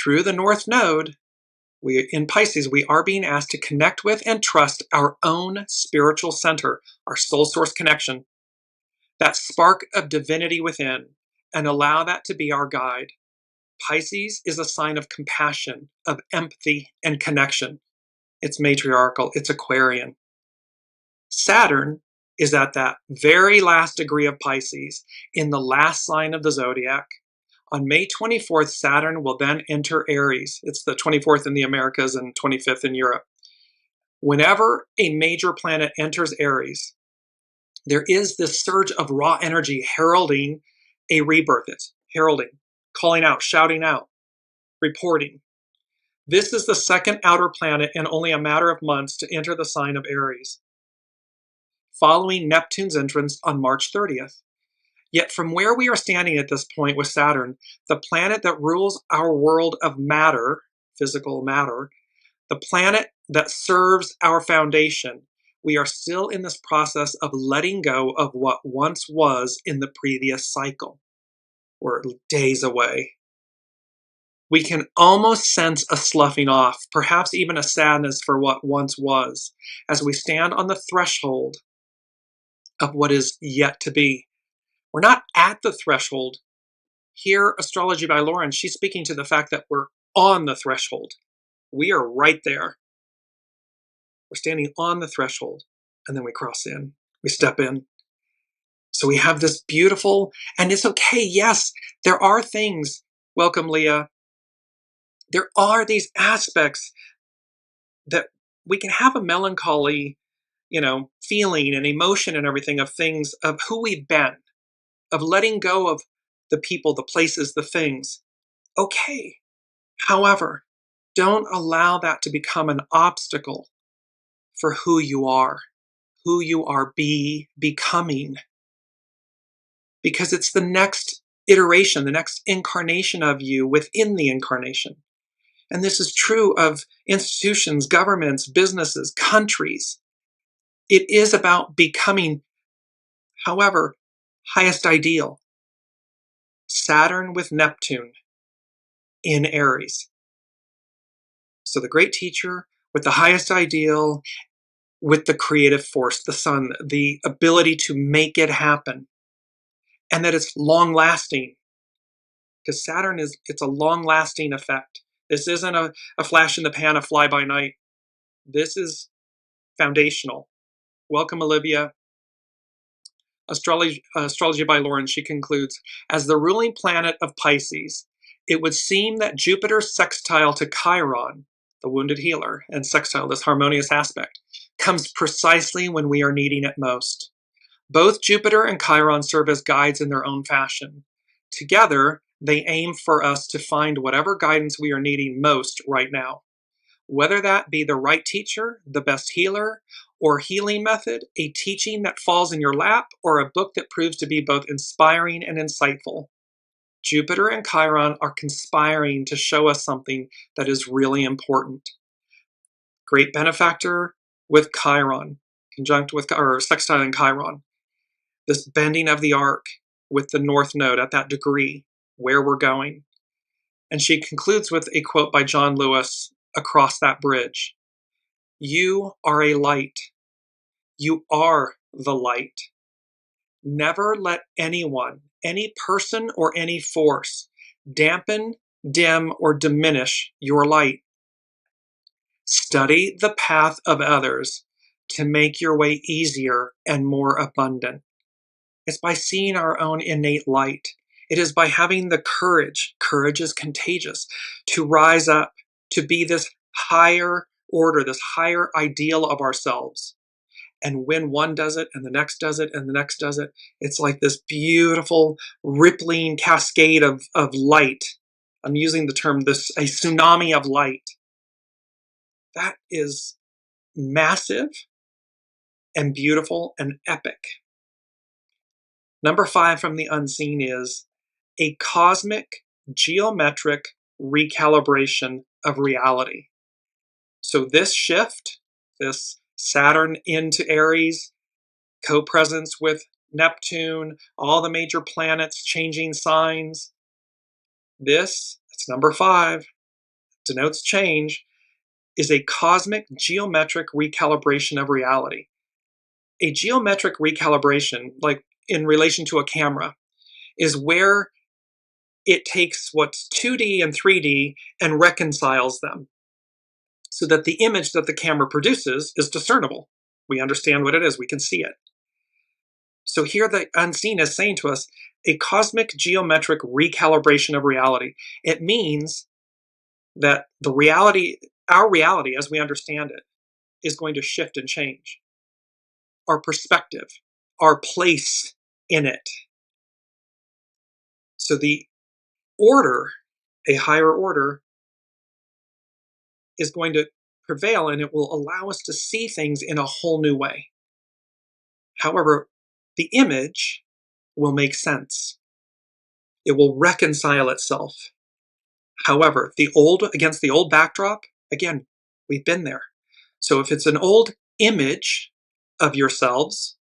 Through the North Node, in Pisces, we are being asked to connect with and trust our own spiritual center, our soul source connection, that spark of divinity within, and allow that to be our guide. Pisces is a sign of compassion, of empathy, and connection. It's matriarchal, it's Aquarian. Saturn is at that very last degree of Pisces, in the last sign of the zodiac. On May 24th, Saturn will then enter Aries. It's the 24th in the Americas and 25th in Europe. Whenever a major planet enters Aries, there is this surge of raw energy heralding a rebirth. It's heralding, calling out, shouting out, reporting. This is the second outer planet in only a matter of months to enter the sign of Aries, following Neptune's entrance on March 30th. Yet from where we are standing at this point with Saturn, the planet that rules our world of matter, physical matter, the planet that serves our foundation, we are still in this process of letting go of what once was in the previous cycle. We're days away. We can almost sense a sloughing off, perhaps even a sadness for what once was, as we stand on the threshold of what is yet to be. We're not at the threshold. Here, Astrology by Lauren, she's speaking to the fact that we're on the threshold. We are right there. We're standing on the threshold, and then we cross in. We step in. So we have this beautiful, and it's okay, yes, there are things, welcome Leah, there are these aspects that we can have a melancholy, feeling and emotion and everything of things, of who we've been, of letting go of the people, the places, the things. Okay. However, don't allow that to become an obstacle for who you are becoming. Because it's the next iteration, the next incarnation of you within the incarnation. And this is true of institutions, governments, businesses, countries. It is about becoming, however, highest ideal. Saturn with Neptune in Aries. So the great teacher with the highest ideal, with the creative force, the sun, the ability to make it happen. And that it's long lasting. Because Saturn it's a long lasting effect. This isn't a flash in the pan, a fly by night. This is foundational. Welcome, Olivia. Astrology by Lauren, she concludes, as the ruling planet of Pisces, it would seem that Jupiter's sextile to Chiron, the wounded healer, and sextile, this harmonious aspect, comes precisely when we are needing it most. Both Jupiter and Chiron serve as guides in their own fashion. Together, they aim for us to find whatever guidance we are needing most right now. Whether that be the right teacher, the best healer, or healing method, a teaching that falls in your lap, or a book that proves to be both inspiring and insightful. Jupiter and Chiron are conspiring to show us something that is really important. Great benefactor with Chiron, conjunct with, or sextile in Chiron. This bending of the arc with the North Node at that degree, where we're going. And she concludes with a quote by John Lewis, across that bridge. You are a light. You are the light. Never let anyone, any person, or any force dampen, dim, or diminish your light. Study the path of others to make your way easier and more abundant. It's by seeing our own innate light. It is by having the courage is contagious, to rise up, to be this higher order, this higher ideal of ourselves. And when one does it, and the next does it, and the next does it, it's like this beautiful rippling cascade of light. I'm using the term, a tsunami of light. That is massive and beautiful and epic. Number 5 from the unseen is a cosmic geometric recalibration of reality. So this shift, this Saturn into Aries, co-presence with Neptune, all the major planets changing signs. This, it's number 5, denotes change, is a cosmic geometric recalibration of reality. A geometric recalibration, like in relation to a camera, is where it takes what's 2D and 3D and reconciles them so that the image that the camera produces is discernible. We understand what it is, we can see it. So here the unseen is saying to us, a cosmic geometric recalibration of reality. It means that the reality, our reality as we understand it, is going to shift and change. Our perspective, our place in it. So the order, a higher order, is going to prevail, and it will allow us to see things in a whole new way. However, the image will make sense. It will reconcile itself. However, against the old backdrop, again, we've been there. So if it's an old image of yourselves,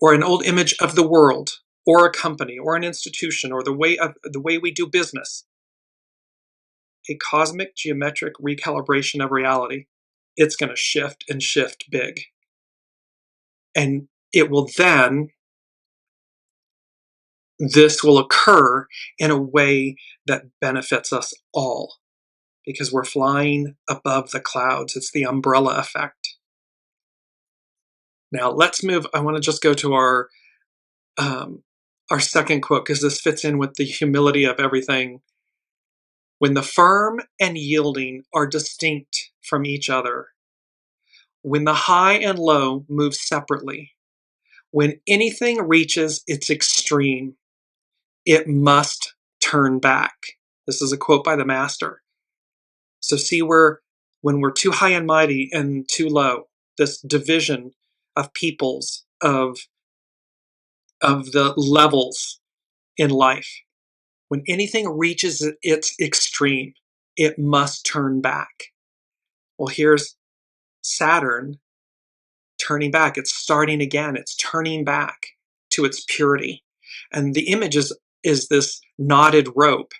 or an old image of the world, or a company, or an institution, or the way we do business, a cosmic geometric recalibration of reality, it's going to shift and shift big. And it will then, this will occur in a way that benefits us all because we're flying above the clouds. It's the umbrella effect. Now let's move. I want to just go to our second quote because this fits in with the humility of everything. When the firm and yielding are distinct from each other, when the high and low move separately, when anything reaches its extreme, it must turn back. This is a quote by the master. So see when we're too high and mighty and too low, this division of peoples, of the levels in life, when anything reaches its extreme, it must turn back. Well, here's Saturn turning back. It's starting again. It's turning back to its purity. And the image is this knotted rope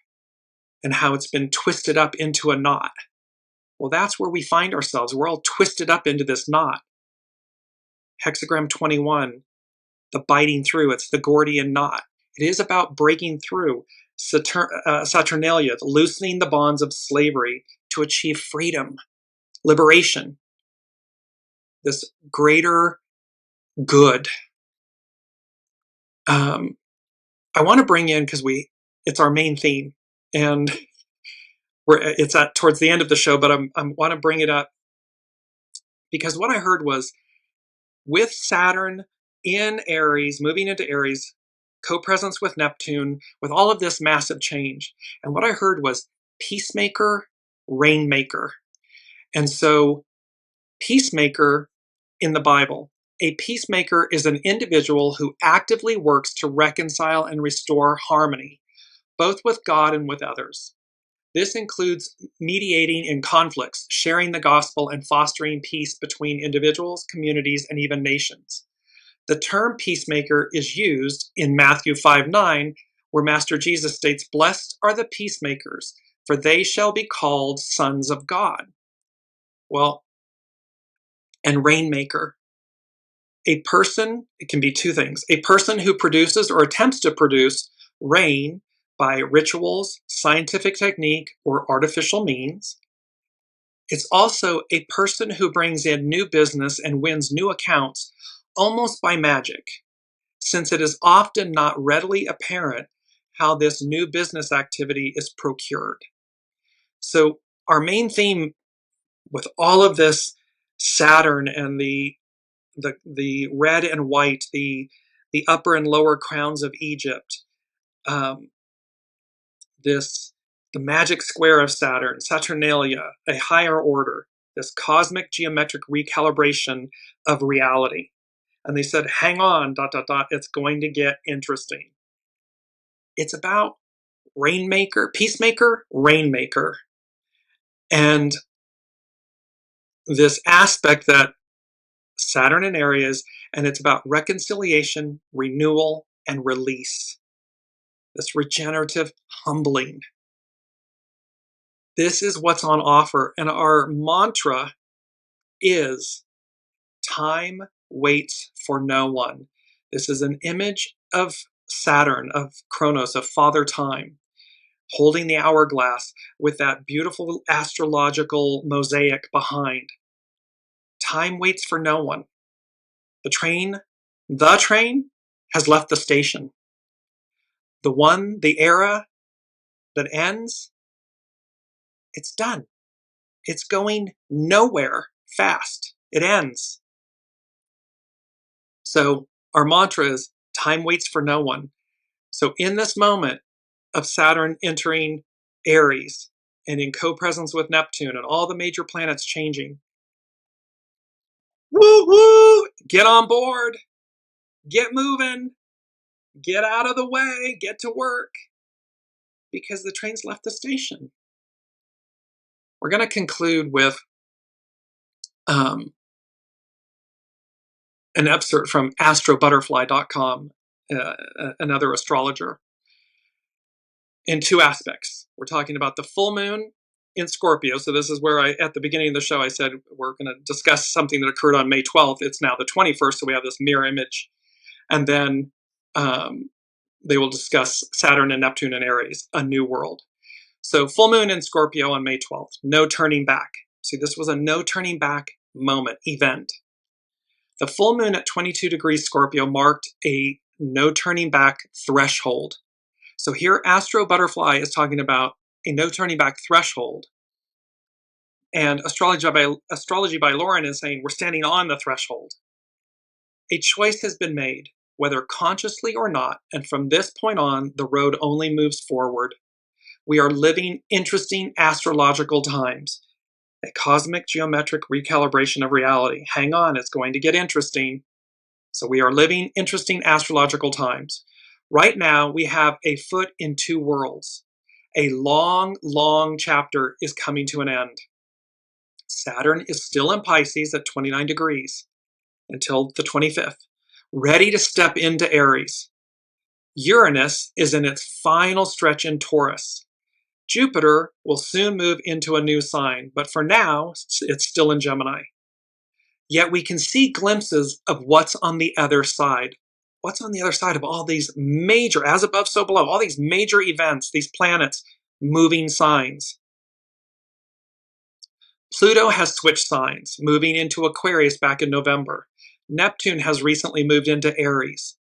and how it's been twisted up into a knot. Well, that's where we find ourselves. We're all twisted up into this knot. Hexagram 21, the biting through, it's the Gordian knot. It is about breaking through. Saturnalia, loosening the bonds of slavery to achieve freedom, liberation, this greater good. I want to bring in, because it's our main theme, and it's towards the end of the show, but I want to bring it up because what I heard was with Saturn in Aries, moving into Aries, co-presence with Neptune, with all of this massive change. And what I heard was Peacemaker Rainmaker. And so Peacemaker in the Bible, a peacemaker is an individual who actively works to reconcile and restore harmony, both with God and with others. This includes mediating in conflicts, sharing the gospel, and fostering peace between individuals, communities, and even nations. The term peacemaker is used in Matthew 5:9, where Master Jesus states, "Blessed are the peacemakers, for they shall be called sons of God." Well, and rainmaker. A person, it can be two things. A person who produces or attempts to produce rain by rituals, scientific technique, or artificial means. It's also a person who brings in new business and wins new accounts almost by magic, since it is often not readily apparent how this new business activity is procured. So our main theme with all of this Saturn and the red and white, the upper and lower crowns of Egypt, the magic square of Saturn, Saturnalia, a higher order, this cosmic geometric recalibration of reality. And they said, hang on, ... it's going to get interesting. It's about Peacemaker, Rainmaker, and this aspect that Saturn in Aries, and it's about reconciliation, renewal, and release. This regenerative humbling. This is what's on offer, and our mantra is time waits for no one. This is an image of Saturn, of Kronos, of Father Time, holding the hourglass with that beautiful astrological mosaic behind. Time waits for no one. The train has left the station. The era that ends, it's done. It's going nowhere fast. It ends. So our mantra is time waits for no one. So in this moment of Saturn entering Aries and in co-presence with Neptune and all the major planets changing, woo woo, get on board, get moving, get out of the way, get to work, because the train's left the station. We're going to conclude with an excerpt from astrobutterfly.com, another astrologer, in two aspects. We're talking about the full moon in Scorpio. So this is where at the beginning of the show, I said we're going to discuss something that occurred on May 12th. It's now the 21st, so we have this mirror image. And then they will discuss Saturn and Neptune and Aries, a new world. So full moon in Scorpio on May 12th, no turning back. See, this was a no turning back event. The full moon at 22 degrees Scorpio marked a no turning back threshold. So here Astro Butterfly is talking about a no turning back threshold. And Astrology by Lauren is saying we're standing on the threshold. A choice has been made, whether consciously or not, and from this point on, the road only moves forward. We are living interesting astrological times. A cosmic geometric recalibration of reality. Hang on, it's going to get interesting. So we are living interesting astrological times. Right now, we have a foot in two worlds. A long, long chapter is coming to an end. Saturn is still in Pisces at 29 degrees until the 25th, ready to step into Aries. Uranus is in its final stretch in Taurus. Jupiter will soon move into a new sign, but for now, it's still in Gemini. Yet we can see glimpses of what's on the other side. What's on the other side of all these major, as above, so below, all these major events, these planets moving signs. Pluto has switched signs, moving into Aquarius back in November. Neptune has recently moved into Aries.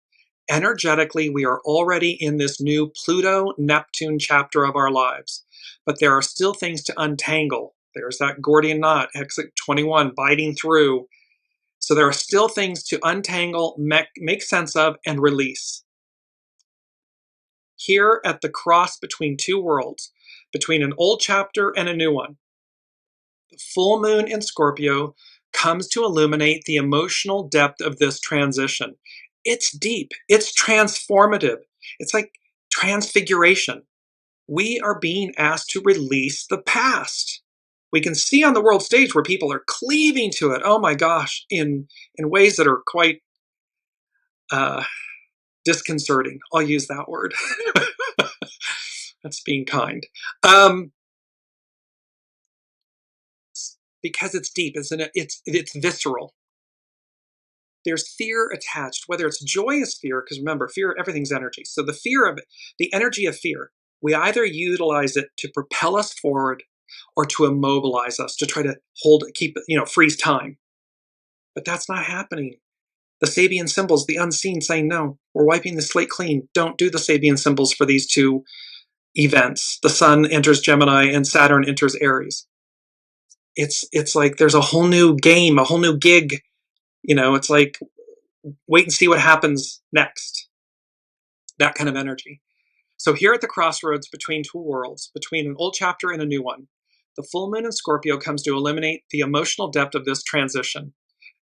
Energetically, we are already in this new Pluto-Neptune chapter of our lives, but there are still things to untangle. There's that Gordian knot, exit 21, biting through. So there are still things to untangle, make sense of, and release. Here at the cross between two worlds, between an old chapter and a new one, the full moon in Scorpio comes to illuminate the emotional depth of this transition. It's deep. It's transformative. It's like transfiguration. We are being asked to release the past. We can see on the world stage where people are cleaving to it. Oh my gosh, in ways that are quite disconcerting. I'll use that word. That's being kind. because it's deep. It's visceral. There's fear attached, whether it's joyous fear, because remember, fear, everything's energy. So the fear of it, the energy of fear, we either utilize it to propel us forward or to immobilize us, to try to freeze time. But that's not happening. The Sabian symbols, the unseen, saying, no, we're wiping the slate clean. Don't do the Sabian symbols for these two events. The sun enters Gemini and Saturn enters Aries. It's like there's a whole new game, a whole new gig. It's like, wait and see what happens next. That kind of energy. So here at the crossroads between two worlds, between an old chapter and a new one, the full moon in Scorpio comes to eliminate the emotional depth of this transition,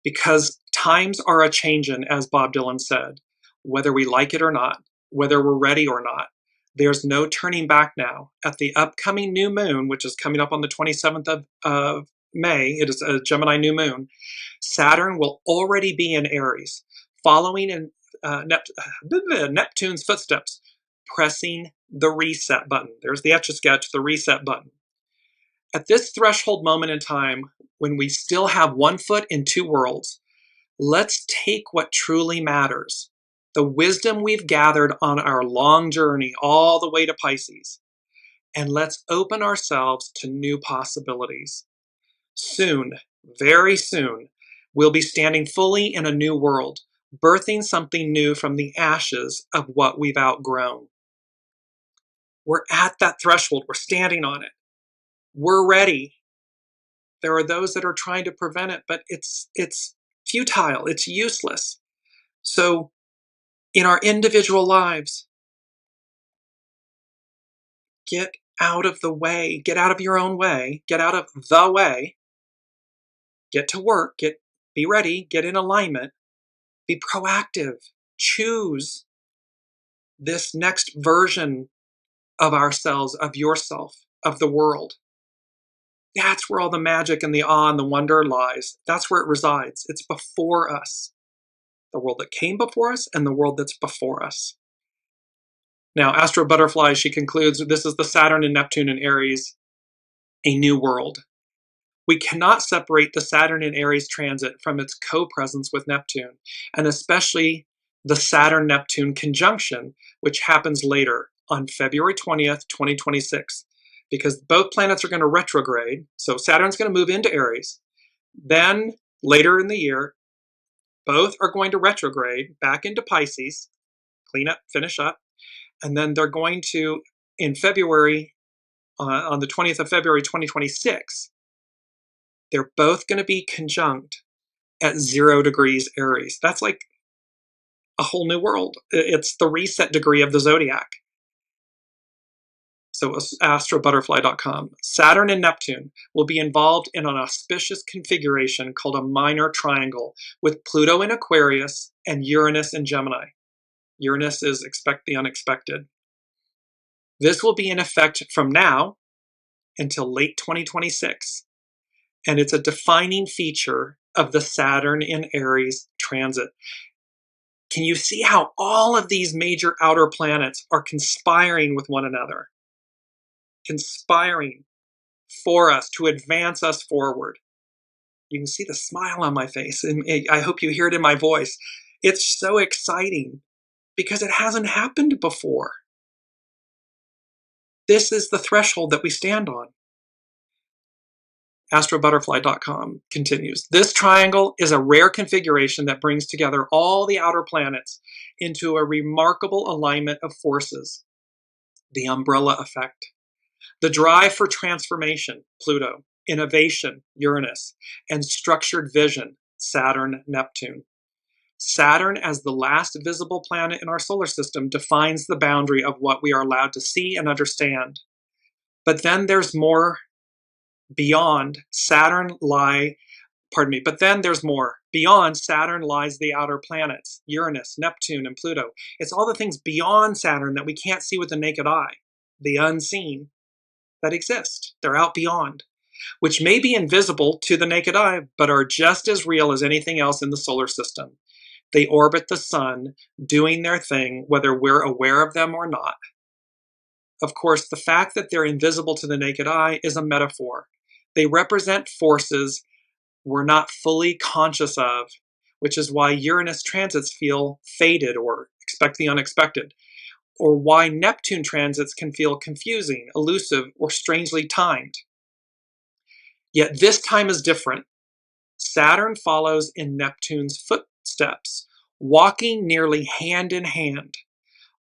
because times are a changin', as Bob Dylan said, whether we like it or not, whether we're ready or not. There's no turning back now. At the upcoming new moon, which is coming up on the 27th of May, it is a Gemini new moon, Saturn will already be in Aries, following in Neptune's footsteps, pressing the reset button. There's the Etch-a-Sketch, the reset button. At this threshold moment in time, when we still have one foot in two worlds, let's take what truly matters, the wisdom we've gathered on our long journey all the way to Pisces, and let's open ourselves to new possibilities. Soon, very soon, we'll be standing fully in a new world, birthing something new from the ashes of what we've outgrown. We're at that threshold. We're standing on it. We're ready. There are those that are trying to prevent it, but it's futile. It's useless. So in our individual lives, get out of the way. Get out of your own way. Get out of the way. Get to work. Be ready. Get in alignment. Be proactive. Choose this next version of ourselves, of yourself, of the world. That's where all the magic and the awe and the wonder lies. That's where it resides. It's before us. The world that came before us and the world that's before us. Now, Astro Butterfly, she concludes, this is the Saturn and Neptune and Aries, a new world. We cannot separate the Saturn and Aries transit from its co-presence with Neptune, and especially the Saturn-Neptune conjunction, which happens later on February 20th, 2026, because both planets are going to retrograde. So Saturn's going to move into Aries. Then later in the year, both are going to retrograde back into Pisces, clean up, finish up, and then they're going to, in February, on the 20th of February 2026, they're both going to be conjunct at 0 degrees Aries. That's like a whole new world. It's the reset degree of the zodiac. So astrobutterfly.com. Saturn and Neptune will be involved in an auspicious configuration called a minor triangle with Pluto in Aquarius and Uranus in Gemini. Uranus is expect the unexpected. This will be in effect from now until late 2026. And it's a defining feature of the Saturn in Aries transit. Can you see how all of these major outer planets are conspiring with one another? Conspiring for us to advance us forward. You can see the smile on my face, and I hope you hear it in my voice. It's so exciting because it hasn't happened before. This is the threshold that we stand on. astrobutterfly.com continues. This triangle is a rare configuration that brings together all the outer planets into a remarkable alignment of forces. The umbrella effect. The drive for transformation, Pluto, innovation, Uranus, and structured vision, Saturn, Neptune. Saturn, as the last visible planet in our solar system, defines the boundary of what we are allowed to see and understand. But then there's more beyond Saturn but then there's more. Beyond Saturn lies the outer planets, Uranus, Neptune, and Pluto. It's all the things beyond Saturn that we can't see with the naked eye, the unseen, that exist. They're out beyond, which may be invisible to the naked eye, but are just as real as anything else in the solar system. They orbit the sun, doing their thing, whether we're aware of them or not. Of course, the fact that they're invisible to the naked eye is a metaphor. They represent forces we're not fully conscious of, which is why Uranus transits feel fated or expect the unexpected, or why Neptune transits can feel confusing, elusive, or strangely timed. Yet this time is different. Saturn follows in Neptune's footsteps, walking nearly hand in hand,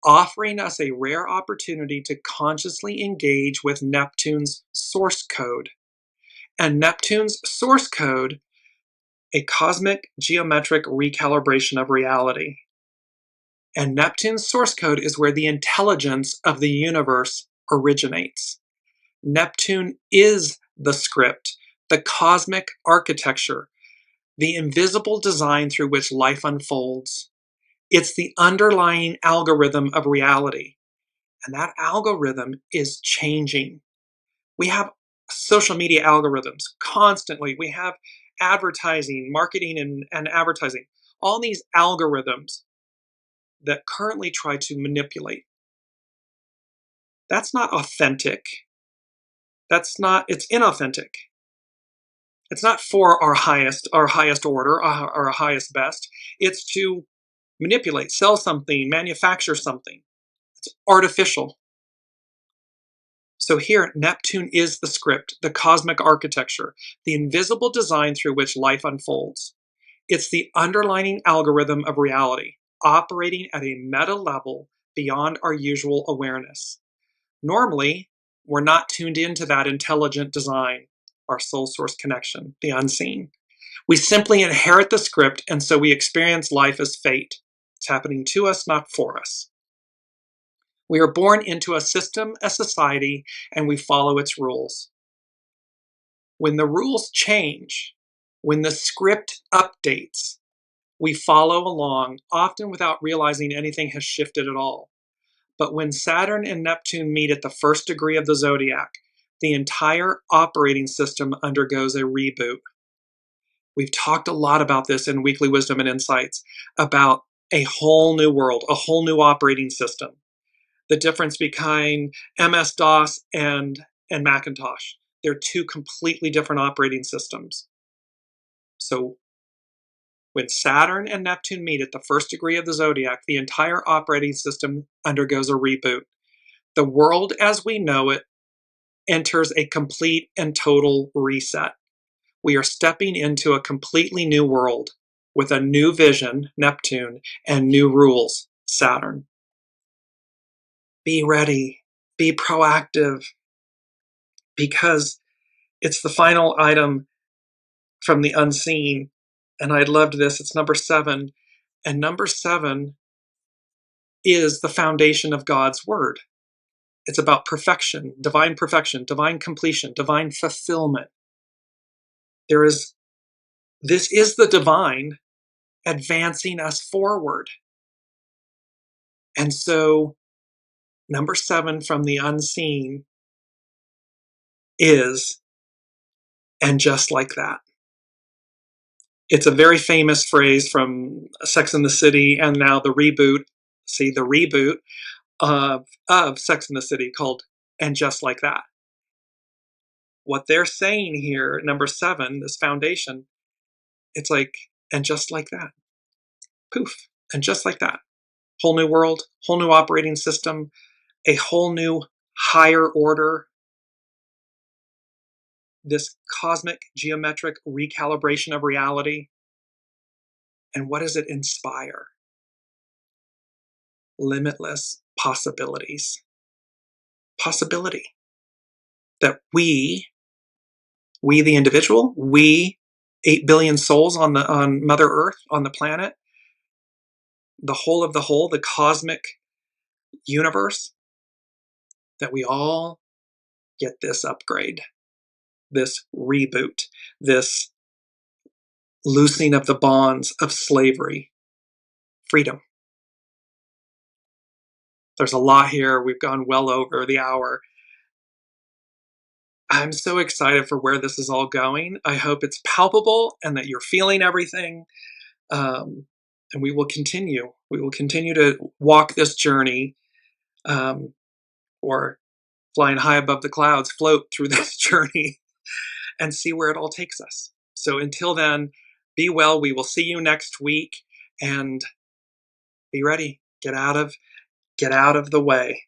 offering us a rare opportunity to consciously engage with Neptune's source code. And Neptune's source code, a cosmic geometric recalibration of reality. And Neptune's source code is where the intelligence of the universe originates. Neptune is the script, the cosmic architecture, the invisible design through which life unfolds. It's the underlying algorithm of reality. And that algorithm is changing. We have social media algorithms constantly. We have advertising, marketing, and advertising. All these algorithms that currently try to manipulate. That's not authentic. It's inauthentic. It's not for our highest order, our highest best. It's to manipulate, sell something, manufacture something. It's artificial. So here, Neptune is the script, the cosmic architecture, the invisible design through which life unfolds. It's the underlying algorithm of reality, operating at a meta level beyond our usual awareness. Normally, we're not tuned into that intelligent design, our soul source connection, the unseen. We simply inherit the script, and so we experience life as fate. It's happening to us, not for us. We are born into a system, a society, and we follow its rules. When the rules change, when the script updates, we follow along, often without realizing anything has shifted at all. But when Saturn and Neptune meet at the first degree of the zodiac, the entire operating system undergoes a reboot. We've talked a lot about this in Weekly Wisdom and Insights, about a whole new world, a whole new operating system. The difference between MS-DOS and Macintosh. They're two completely different operating systems. So when Saturn and Neptune meet at the first degree of the zodiac, the entire operating system undergoes a reboot. The world as we know it enters a complete and total reset. We are stepping into a completely new world with a new vision, Neptune, and new rules, Saturn. Be ready, be proactive, because it's the final item from the unseen. And I loved this. It's number 7. And number 7 is the foundation of God's word. It's about perfection, divine completion, divine fulfillment. This is the divine advancing us forward. And so number 7 from the unseen is, and just like that. It's a very famous phrase from Sex and the City and now the reboot. See, the reboot of Sex and the City called And Just Like That. What they're saying here, number 7, this foundation, it's like, and just like that. Poof, and just like that. Whole new world, whole new operating system, a whole new higher order. This cosmic geometric recalibration of reality. And what does it inspire? Limitless possibilities. Possibility. That we the individual, we 8 billion souls on Mother Earth, on the planet, the whole of the whole, the cosmic universe, that we all get this upgrade, this reboot, this loosing of the bonds of slavery, freedom. There's a lot here. We've gone well over the hour. I'm so excited for where this is all going. I hope it's palpable and that you're feeling everything. And we will continue. We will continue to walk this journey, or flying high above the clouds, float through this journey and see where it all takes us. So until then, be well. We will see you next week, and be ready. Get out of the way.